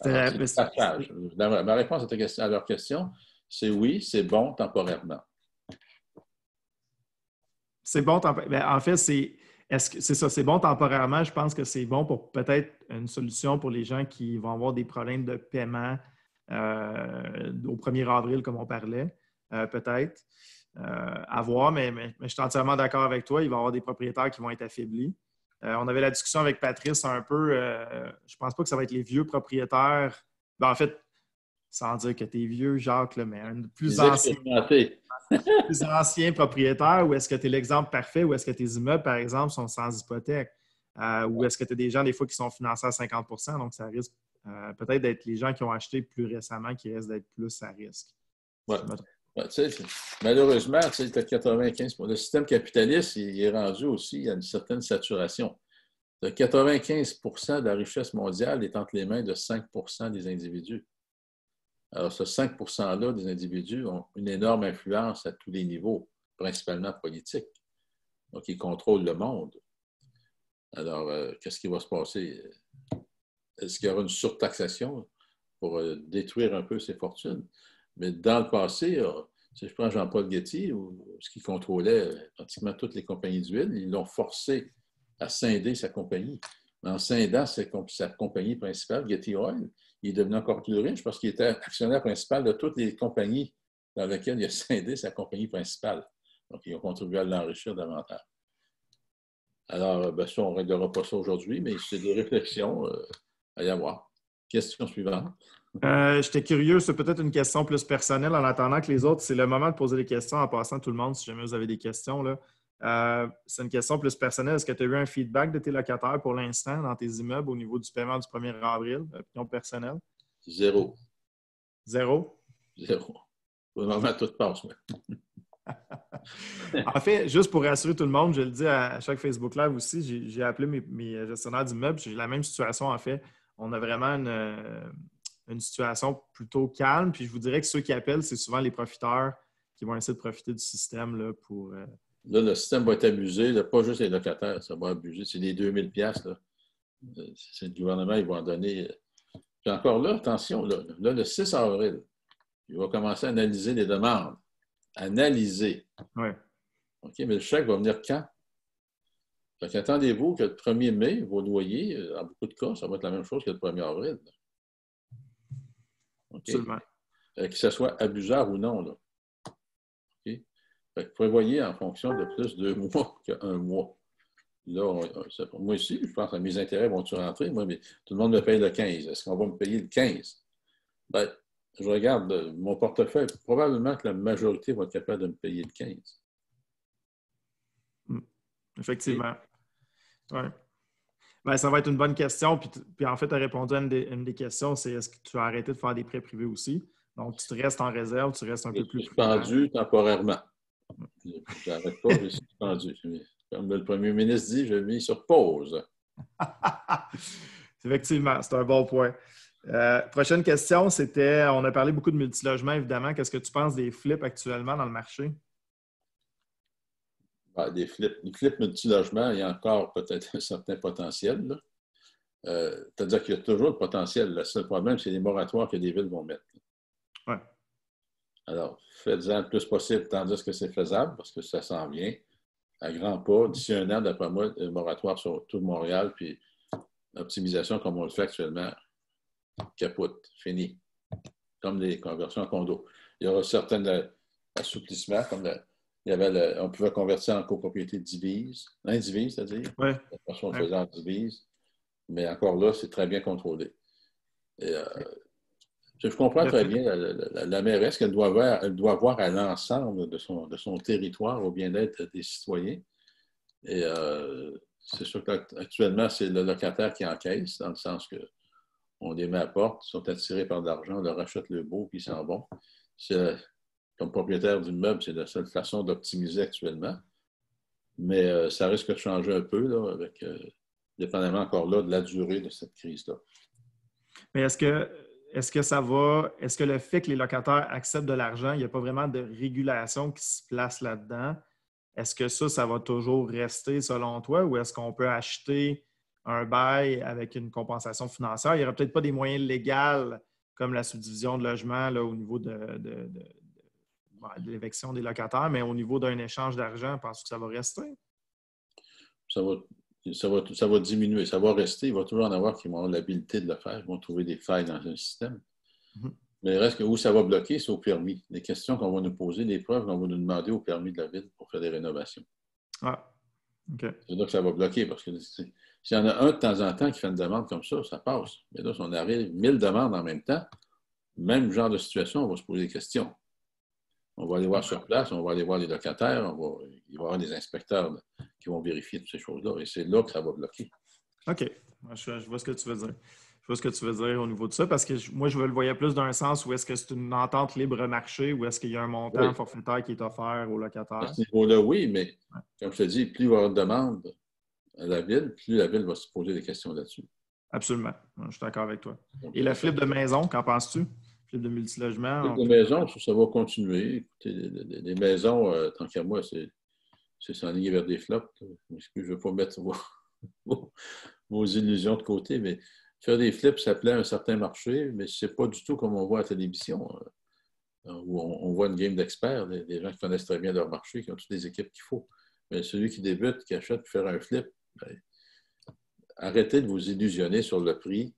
Alors, ma réponse à leur question, c'est oui, c'est bon temporairement. C'est bon en fait, c'est ça, c'est bon temporairement. Je pense que c'est bon pour peut-être une solution pour les gens qui vont avoir des problèmes de paiement au 1er avril, comme on parlait, peut-être. À voir, mais je suis entièrement d'accord avec toi. Il va y avoir des propriétaires qui vont être affaiblis. On avait la discussion avec Patrice un peu. Je pense pas que ça va être les vieux propriétaires. En fait, sans dire que tu es vieux, Jacques, là, mais un plus ancien. Plus anciens propriétaires, ou est-ce que tu es l'exemple parfait, ou est-ce que tes immeubles, par exemple, sont sans hypothèque? Ou est-ce que tu as des gens, des fois, qui sont financés à 50 %, donc ça risque peut-être d'être les gens qui ont acheté plus récemment qui risquent d'être plus à risque. Oui. Ouais, malheureusement, tu as 95 %. Le système capitaliste, il est rendu aussi à une certaine saturation. 95 % de la richesse mondiale est entre les mains de 5 % des individus. Alors, ce 5 % des individus ont une énorme influence à tous les niveaux, principalement politiques. Donc, ils contrôlent le monde. Alors, qu'est-ce qui va se passer? Est-ce qu'il y aura une surtaxation pour détruire un peu ces fortunes? Mais dans le passé, si je prends Jean-Paul Getty, ce qui contrôlait pratiquement toutes les compagnies d'huile, ils l'ont forcé à scinder sa compagnie. Mais en scindant sa compagnie principale, Getty Oil, il est devenu encore plus riche parce qu'il était actionnaire principal de toutes les compagnies dans lesquelles il a scindé sa compagnie principale. Donc, ils ont contribué à l'enrichir davantage. Alors, ça, on ne réglera pas ça aujourd'hui, mais c'est des réflexions à y avoir. Question suivante. J'étais curieux, c'est peut-être une question plus personnelle en attendant que les autres. C'est le moment de poser des questions en passant tout le monde, si jamais vous avez des questions, là. C'est une question plus personnelle. Est-ce que tu as eu un feedback de tes locataires pour l'instant dans tes immeubles au niveau du paiement du 1er avril, opinion personnelle? Zéro. Zéro? Zéro. Pour le moment, tout passe. En fait, juste pour rassurer tout le monde, je le dis à chaque Facebook Live aussi, j'ai appelé mes gestionnaires d'immeubles. J'ai la même situation, en fait. On a vraiment une situation plutôt calme. Puis je vous dirais que ceux qui appellent, c'est souvent les profiteurs qui vont essayer de profiter du système là, pour... Là, le système va être abusé, là, pas juste les locataires, ça va abuser. C'est les 2000 $. C'est le gouvernement, ils vont en donner. Puis encore là, attention, là, le 6 avril, il va commencer à analyser les demandes. Analyser. Oui. OK, mais le chèque va venir quand? Donc, attendez-vous que le 1er mai, vos loyers, en beaucoup de cas, ça va être la même chose que le 1er avril. Okay? Absolument. Que ce soit abuseur ou non. Là. Okay? Fait que prévoyez en fonction de plus 2 mois qu'un mois. Là, moi aussi, je pense que mes intérêts vont-tu rentrer? Moi, mais tout le monde me paye le 15. Est-ce qu'on va me payer le 15? Bien, je regarde mon portefeuille. Probablement que la majorité va être capable de me payer le 15. Effectivement. Oui. Bien, ça va être une bonne question. Puis en fait, tu as répondu à une des questions, c'est est-ce que tu as arrêté de faire des prêts privés aussi? Donc, tu te restes en réserve, tu restes un peu plus suspendu temporairement. Je n'arrête pas, j'ai suspendu. Comme le premier ministre dit, je l'ai mis sur pause. Effectivement, c'est un bon point. Prochaine question, c'était, on a parlé beaucoup de multilogements, évidemment. Qu'est-ce que tu penses des flips actuellement dans le marché? Des flips multilogements, il y a encore peut-être un certain potentiel. C'est-à-dire qu'il y a toujours le potentiel. Le seul problème, c'est les moratoires que les villes vont mettre. Oui. Alors, faites-en le plus possible, tandis que c'est faisable, parce que ça s'en vient à grands pas. D'ici un an, d'après moi, le moratoire sur tout Montréal, puis l'optimisation comme on le fait actuellement, capote, fini. Comme les conversions en condo. Il y aura certains assouplissements, comme on pouvait convertir en copropriété indivise, c'est-à-dire. Oui. De toute façon, on le faisait en divise. Mais encore là, c'est très bien contrôlé. Et, je comprends très bien la mairesse qu'elle doit voir à l'ensemble de son territoire au bien-être des citoyens. Et c'est sûr qu'actuellement, c'est le locataire qui encaisse, dans le sens qu'on les met à porte, ils sont attirés par de l'argent, on leur achète le beau, puis ils s'en vont. Comme propriétaire d'immeuble, c'est la seule façon d'optimiser actuellement. Mais ça risque de changer un peu, là, avec, dépendamment encore là de la durée de cette crise-là. Mais est-ce que le fait que les locataires acceptent de l'argent, il n'y a pas vraiment de régulation qui se place là-dedans? Est-ce que ça va toujours rester selon toi ou est-ce qu'on peut acheter un bail avec une compensation financière? Il n'y aura peut-être pas des moyens légaux comme la subdivision de logement là, au niveau de l'éviction des locataires, mais au niveau d'un échange d'argent, penses-tu que ça va rester? Ça va diminuer, ça va rester. Il va toujours en avoir qui vont avoir l'habilité de le faire, ils vont trouver des failles dans un système. Mhm. Mais il reste que où ça va bloquer, c'est au permis. Les questions qu'on va nous poser, les preuves qu'on va nous demander au permis de la ville pour faire des rénovations. Ah, OK. C'est là que ça va bloquer parce que s'il y en a un de temps en temps qui fait une demande comme ça passe. Mais là, si on arrive 1000 demandes en même temps, même genre de situation, on va se poser des questions. On va aller voir sur place, on va aller voir les locataires, il va y avoir des inspecteurs qui vont vérifier toutes ces choses-là. Et c'est là que ça va bloquer. OK. Je vois ce que tu veux dire. Je vois ce que tu veux dire au niveau de ça, parce que moi, je le voyais plus d'un sens où est-ce que c'est une entente libre marché ou est-ce qu'il y a un montant forfaitaire qui est offert aux locataires? À ce niveau-là, oui, mais comme je te dis, plus il va y avoir de demandes à la ville, plus la ville va se poser des questions là-dessus. Absolument. Je suis d'accord avec toi. Et le flip de maison, qu'en penses-tu? Flip de multilogement? Le flip de maison, ça va continuer. Écoutez, les maisons, tant qu'à moi, c'est s'enligner vers des flops. Je ne veux pas mettre vos illusions de côté, mais faire des flips, ça plaît à un certain marché, mais ce n'est pas du tout comme on voit à la télévision, où on voit une game d'experts, des gens qui connaissent très bien leur marché, qui ont toutes les équipes qu'il faut. Mais celui qui débute, qui achète pour faire un flip, bien, arrêtez de vous illusionner sur le prix.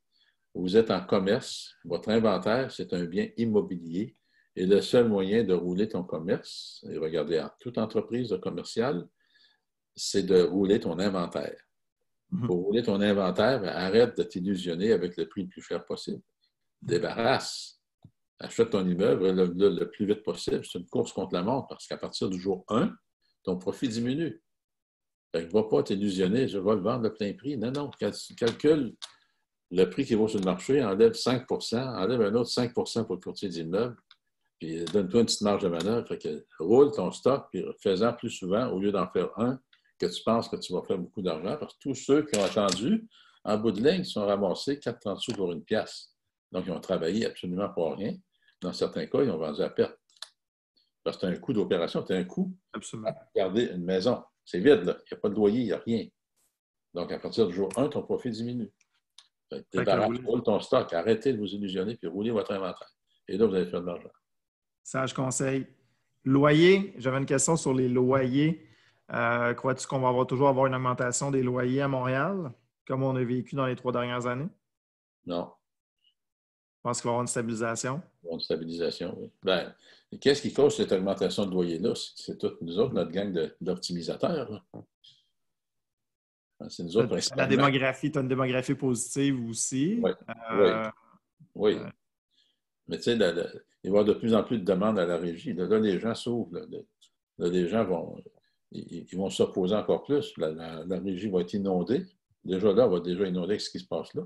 Vous êtes en commerce, votre inventaire, c'est un bien immobilier, et le seul moyen de rouler ton commerce, et regardez, en toute entreprise commerciale, c'est de rouler ton inventaire. Pour rouler ton inventaire, bien, arrête de t'illusionner avec le prix le plus cher possible. Débarrasse. Achète ton immeuble le plus vite possible. C'est une course contre la montre parce qu'à partir du jour 1, ton profit diminue. Tu ne vas pas t'illusionner, je vais le vendre le plein prix. Non, calcule le prix qui vaut sur le marché, enlève 5 enlève un autre 5 pour le courtier d'immeuble, puis donne-toi une petite marge de manœuvre. Fait que roule ton stock, puis fais-en plus souvent au lieu d'en faire un que tu penses que tu vas faire beaucoup d'argent, parce que tous ceux qui ont attendu, en bout de ligne, sont ramassés 4,30 sous pour une pièce. Donc, ils ont travaillé absolument pour rien. Dans certains cas, ils ont vendu à perte. Parce que c'est un coût d'opération, c'est un coût à garder une maison. C'est vide, là. Il n'y a pas de loyer, il n'y a rien. Donc, à partir du jour 1, ton profit diminue. Débarrasse, roule ton stock, arrêtez de vous illusionner, puis roulez votre inventaire. Et là, vous allez faire de l'argent. Sage conseil. Loyer, j'avais une question sur les loyers. Crois-tu qu'on va toujours avoir une augmentation des loyers à Montréal, comme on a vécu dans les 3 dernières années? Non. Je pense qu'il va y avoir une stabilisation. Il va y avoir une stabilisation, oui. Bien, qu'est-ce qui cause cette augmentation de loyer-là? C'est toutes nous autres, notre gang d'optimisateurs. C'est nous autres principalement. La démographie, tu as une démographie positive aussi. Oui. Mais tu sais, il va y avoir de plus en plus de demandes à la régie. Là, les gens s'ouvrent. Là, les gens vont s'opposer encore plus. La régie va être inondée. Déjà là, on va déjà inonder ce qui se passe là.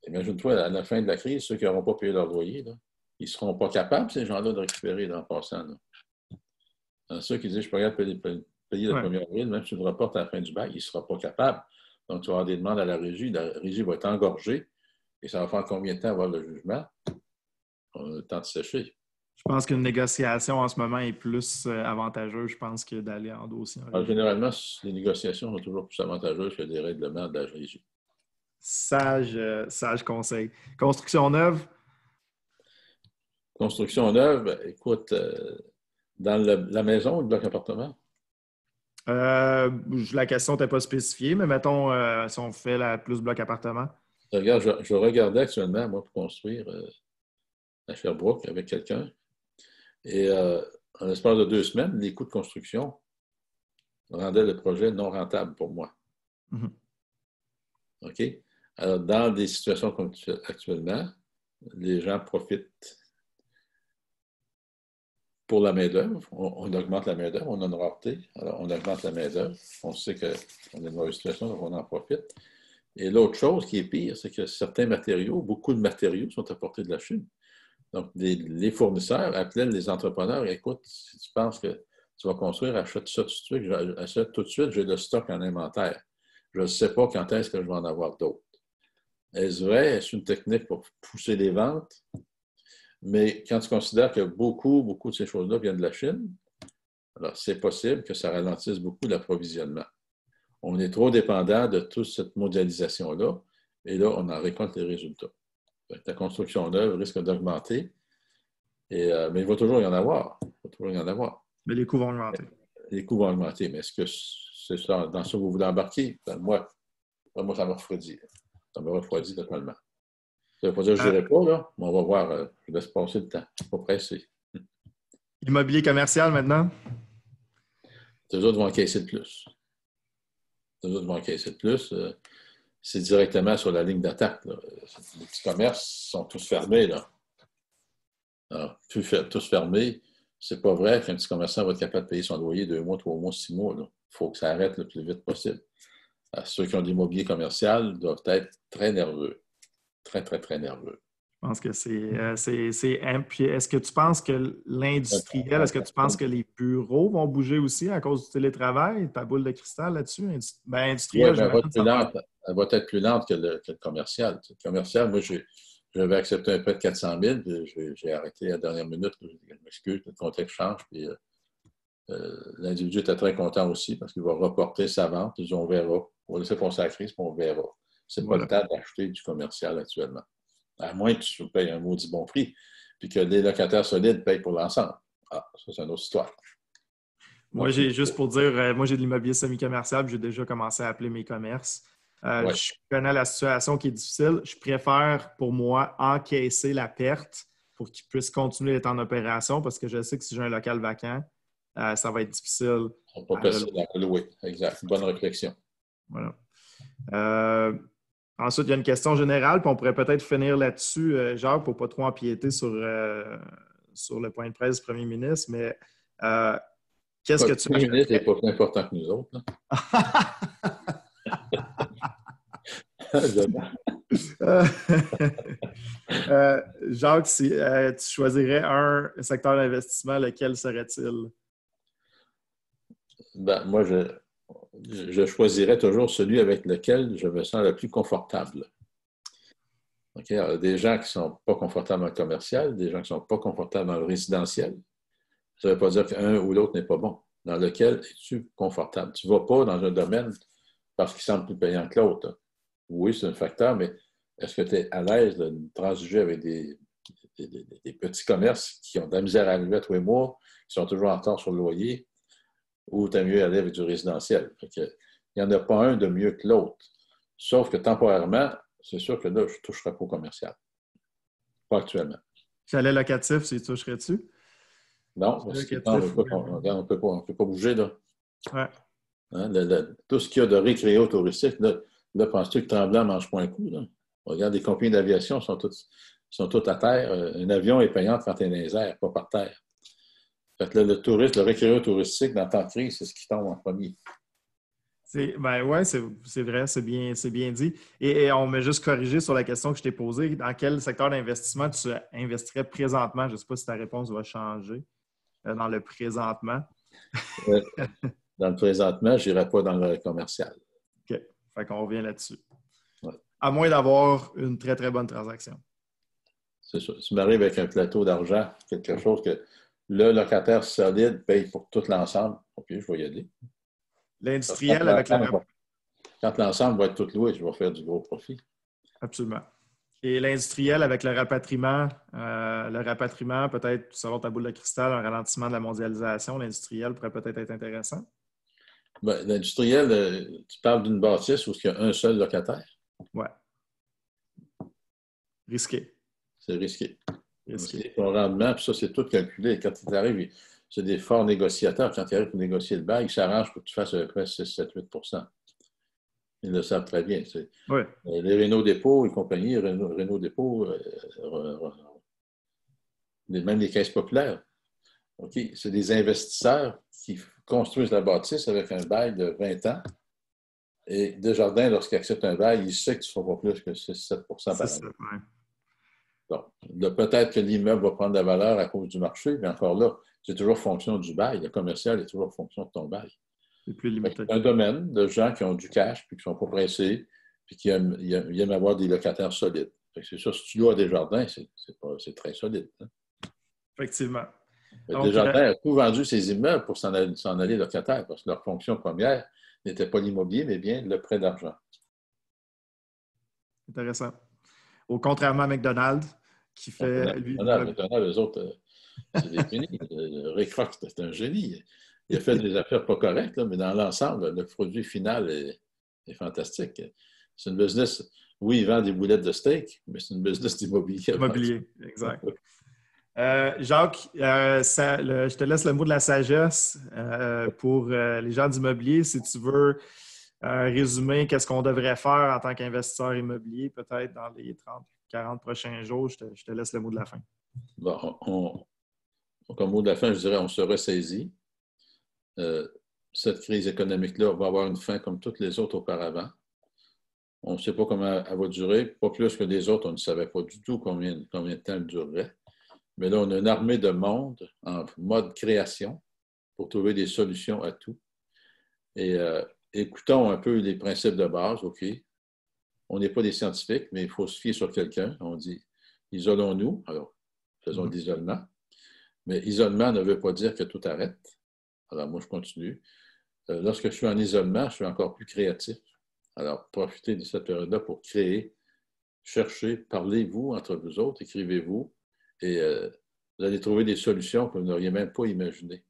Imagine-toi, à la fin de la crise, ceux qui n'auront pas payé leur loyer, là, ils ne seront pas capables, ces gens-là, de récupérer en passant. Ceux qui disent, je ne suis pas capable de payer le 1er avril, même si tu le reportes à la fin du bail, il ne sera pas capable. Donc, tu vas avoir des demandes à la régie va être engorgée, et ça va faire combien de temps avoir le jugement? On a le temps de sécher. Je pense qu'une négociation en ce moment est plus avantageuse, je pense, que d'aller en dossier. Généralement, les négociations sont toujours plus avantageuses que des règlements de la régie. Sage conseil. Construction neuve? Construction neuve, écoute, dans la maison ou le bloc appartement? La question n'était pas spécifiée, mais mettons, si on fait plus bloc appartement. Regarde, je regardais actuellement, moi, pour construire à Sherbrooke avec quelqu'un. Et en l'espace de 2 semaines, les coûts de construction rendaient le projet non rentable pour moi. OK? Alors, dans des situations comme actuellement, les gens profitent pour la main-d'œuvre. On augmente la main-d'œuvre, on a une rareté, alors on augmente la main-d'œuvre. On sait qu'on est dans une mauvaise situation, donc on en profite. Et l'autre chose qui est pire, c'est que certains matériaux, beaucoup de matériaux sont apportés de la Chine. Donc, les fournisseurs appelaient les entrepreneurs, écoute, si tu penses que tu vas construire, achète ça tout de suite, j'ai le stock en inventaire. Je ne sais pas quand est-ce que je vais en avoir d'autres. Est-ce vrai? Est-ce une technique pour pousser les ventes? Mais quand tu considères que beaucoup de ces choses-là viennent de la Chine, alors c'est possible que ça ralentisse beaucoup l'approvisionnement. On est trop dépendant de toute cette mondialisation-là, et là, on en récolte les résultats. La construction neuve risque d'augmenter, mais il va toujours y en avoir. Il va y en avoir. Mais les coûts vont augmenter. Les coûts vont augmenter. Mais est-ce que c'est ça, dans ça que vous voulez embarquer? Ben, moi, ça me refroidit. Ça me refroidit totalement. Ça ne veut pas dire que je n'irai pas, là, mais on va voir. Je laisse passer le temps. Je ne suis pas pressé. Immobilier commercial maintenant? Les autres vont encaisser le plus. Les autres vont encaisser le plus. C'est directement sur la ligne d'attaque. Là. Les petits commerces sont tous fermés. Là. Alors, tous fermés. C'est pas vrai qu'un petit commerçant va être capable de payer son loyer 2 mois, 3 mois, 6 mois. Il faut que ça arrête le plus vite possible. Alors, ceux qui ont de l'immobilier commercial doivent être très nerveux. Très, très, très nerveux. Je pense que puis est-ce que tu penses que l'industriel, est-ce que tu penses que les bureaux vont bouger aussi à cause du télétravail? Ta boule de cristal là-dessus? Industriel, Oui, elle va être plus lente que le commercial. Le commercial, moi, j'avais accepté un prêt de 400 000, puis j'ai arrêté à la dernière minute. Je m'excuse, le contexte change. Puis l'individu était très content aussi parce qu'il va reporter sa vente. Ils disent, on verra. On va laisser passer la crise, puis on verra. C'est pas le temps d'acheter du commercial actuellement. À moins que tu payes un maudit bon prix, puis que les locataires solides payent pour l'ensemble. Ah, ça, c'est une autre histoire. Moi, juste pour dire, moi, j'ai de l'immobilier semi-commercial, j'ai déjà commencé à appeler mes commerces. Ouais. Je connais la situation qui est difficile. Je préfère, pour moi, encaisser la perte pour qu'ils puissent continuer d'être en opération parce que je sais que si j'ai un local vacant, ça va être difficile. C'est pas possible à louer. Exact. Bonne réflexion. Voilà. Ensuite, il y a une question générale, puis on pourrait peut-être finir là-dessus, Jacques, pour ne pas trop empiéter sur le point de presse du premier ministre, mais qu'est-ce que tu Le premier ministre n'est pas plus important que nous autres. Jacques, si tu choisirais un secteur d'investissement, lequel serait-il? Ben, moi, je choisirais toujours celui avec lequel je me sens le plus confortable. Okay? Alors, des gens qui ne sont pas confortables dans le commercial, des gens qui ne sont pas confortables dans le résidentiel. Ça ne veut pas dire qu'un ou l'autre n'est pas bon. Dans lequel es-tu confortable? Tu ne vas pas dans un domaine parce qu'il semble plus payant que l'autre. Oui, c'est un facteur, mais est-ce que tu es à l'aise de transiger avec des petits commerces qui ont de la misère à arriver à tous les mois, qui sont toujours en retard sur le loyer, ou tu es mieux aller avec du résidentiel? Il n'y en a pas un de mieux que l'autre. Sauf que temporairement, c'est sûr que là, je ne toucherai pas au commercial. Pas actuellement. Chalet locatif, tu toucherais-tu? Non, parce que on ne peut pas bouger. Là. Ouais. Hein, tout ce qu'il y a de récréo touristique, là penses-tu que Tremblant ne mange pas un coup? Là? Regarde, les compagnies d'aviation sont toutes à terre. Un avion est payant quand tu es dans les airs, pas par terre. Fait que là, le récréo touristique, dans le temps de crise, c'est ce qui tombe en premier. Oui, c'est vrai, c'est bien dit. Et on m'a juste corrigé sur la question que je t'ai posée. Dans quel secteur d'investissement tu investirais présentement? Je ne sais pas si ta réponse va changer dans le présentement. Dans le présentement, je n'irai pas dans le commercial. OK. Fait qu'on revient là-dessus. Ouais. À moins d'avoir une très, très bonne transaction. C'est ça. Si tu m'arrives avec un plateau d'argent, quelque chose que le locataire solide paye pour tout l'ensemble, OK, je vais y aller. L'industriel avec quand l'ensemble va être tout loué, je vais faire du gros profit. Absolument. Et l'industriel avec le rapatriement, peut-être, selon ta boule de cristal, un ralentissement de la mondialisation, l'industriel pourrait peut-être être intéressant? Ben, l'industriel, tu parles d'une bâtisse où il y a un seul locataire? Oui. Risqué. C'est risqué. Ton rendement, puis ça, c'est tout calculé. Quand tu arrives, c'est des forts négociateurs. Quand tu arrives pour négocier le bail, ils s'arrangent pour que tu fasses à peu près 6, 7, 8 %. Ils le savent très bien. Oui. Les Renault Dépôt et compagnie, Renault Dépôt, même les caisses populaires, okay, c'est des investisseurs qui construisent la bâtisse avec un bail de 20 ans. Et Desjardins, lorsqu'il accepte un bail, il sait que tu ne feras pas plus que 6-7 % par année. Ouais. Donc, peut-être que l'immeuble va prendre de la valeur à cause du marché, mais encore là, c'est toujours fonction du bail. Le commercial est toujours fonction de ton bail. C'est plus limité. C'est un domaine de gens qui ont du cash, puis qui ne sont pas pressés, puis qui aiment avoir des locataires solides. C'est ça, si tu loues à Desjardins, c'est très solide. Hein? Effectivement. Desjardins a tout vendu ses immeubles pour s'en aller locataire, parce que leur fonction première n'était pas l'immobilier, mais bien le prêt d'argent. Intéressant. Contrairement à McDonald's, qui fait... McDonald's, eux autres, C'est des génies. Ray Kroc, c'est un génie. Il a fait des affaires pas correctes, là, mais dans l'ensemble, le produit final est fantastique. C'est une business, oui, il vend des boulettes de steak, mais c'est une business d'immobilier. Immobilier, exact. Jacques, je te laisse le mot de la sagesse pour les gens d'immobilier. Si tu veux résumer qu'est-ce qu'on devrait faire en tant qu'investisseur immobilier, peut-être dans les 30-40 prochains jours, je te laisse le mot de la fin. Bon, comme mot de la fin, je dirais on se ressaisit. Cette crise économique-là va avoir une fin comme toutes les autres auparavant. On ne sait pas comment elle va durer, pas plus que les autres, on ne savait pas du tout combien de temps elle durerait. Mais là, on a une armée de monde en mode création pour trouver des solutions à tout. Et écoutons un peu les principes de base, OK? On n'est pas des scientifiques, mais il faut se fier sur quelqu'un. On dit, isolons-nous. Alors, faisons de l'isolement. Mais isolement ne veut pas dire que tout arrête. Alors, moi, je continue. Lorsque je suis en isolement, je suis encore plus créatif. Alors, profitez de cette période-là pour créer, cherchez, parlez-vous entre vous autres, écrivez-vous, et vous allez trouver des solutions que vous n'auriez même pas imaginées.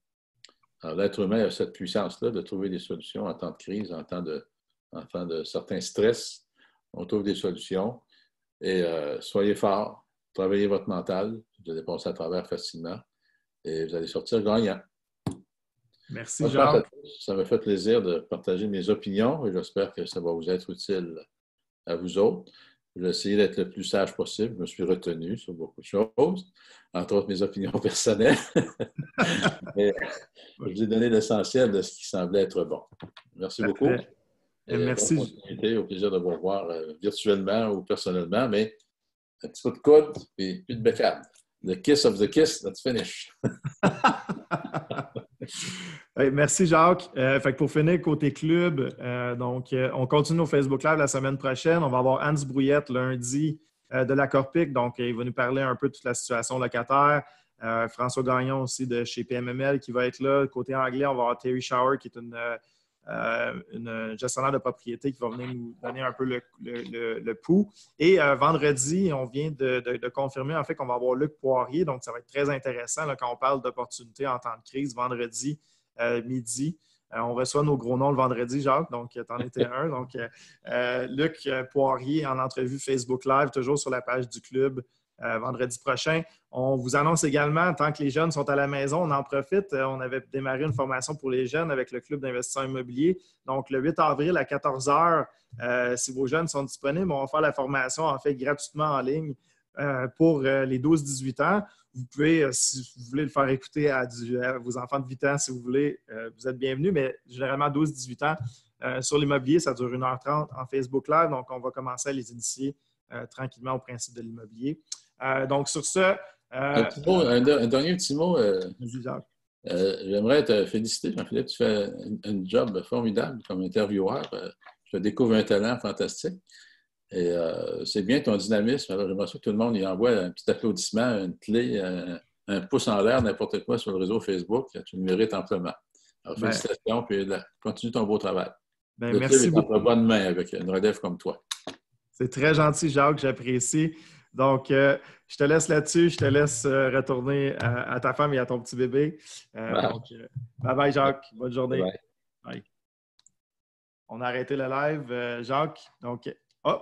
Alors, l'être humain a cette puissance-là de trouver des solutions en temps de crise, en temps de certains stress. On trouve des solutions et soyez forts, travaillez votre mental, vous allez passer à travers facilement et vous allez sortir gagnant. Merci, Jacques. Ça me fait plaisir de partager mes opinions et j'espère que ça va vous être utile à vous autres. Je vais essayer d'être le plus sage possible. Je me suis retenu sur beaucoup de choses, entre autres mes opinions personnelles. Mais je vous ai donné l'essentiel de ce qui semblait être bon. Merci beaucoup. Et merci. Bonne continuité, au plaisir de vous revoir virtuellement ou personnellement, mais un petit coup de coude et plus de bécane. The kiss of the kiss, that's finished. Merci, Jacques. Fait que pour finir, côté club, on continue au Facebook Live la semaine prochaine. On va avoir Hans Brouillette lundi de la Corpic. Donc, il va nous parler un peu de toute la situation locataire. François Gagnon aussi de chez PMML qui va être là. Côté anglais, on va avoir Terry Shower qui est une gestionnaire de propriété qui va venir nous donner un peu le pouls. Et vendredi, on vient de confirmer en fait qu'on va avoir Luc Poirier. Donc, ça va être très intéressant là, quand on parle d'opportunités en temps de crise. Vendredi, midi. On reçoit nos gros noms le vendredi, Jacques, donc tu en étais un. Donc, Luc Poirier en entrevue Facebook Live, toujours sur la page du club vendredi prochain. On vous annonce également, tant que les jeunes sont à la maison, on en profite. On avait démarré une formation pour les jeunes avec le Club d'investisseurs immobiliers. Donc, le 8 avril à 14 h, si vos jeunes sont disponibles, on va faire la formation en fait gratuitement en ligne pour les 12-18 ans. Vous pouvez, si vous voulez le faire écouter à vos enfants de 8 ans, si vous voulez, vous êtes bienvenus, mais généralement 12-18 ans. Sur l'immobilier, ça dure 1h30 en Facebook Live, donc on va commencer à les initier tranquillement au principe de l'immobilier. Donc, sur ce... un dernier petit mot. J'aimerais te féliciter, Jean-Philippe. Tu fais un job formidable comme intervieweur. Je découvre un talent fantastique. Et c'est bien ton dynamisme. Alors, j'aimerais ça que tout le monde y envoie un petit applaudissement, une clé, un pouce en l'air, n'importe quoi sur le réseau Facebook. Tu le mérites amplement. Alors, félicitations, puis continue ton beau travail. Merci beaucoup. Entre bonnes mains avec une relève comme toi. C'est très gentil, Jacques, j'apprécie. Donc, je te laisse là-dessus. Je te laisse retourner à ta femme et à ton petit bébé. Donc, bye-bye, Jacques. Bonne journée. Bye. Bye. On a arrêté le live, Jacques. Donc, oh!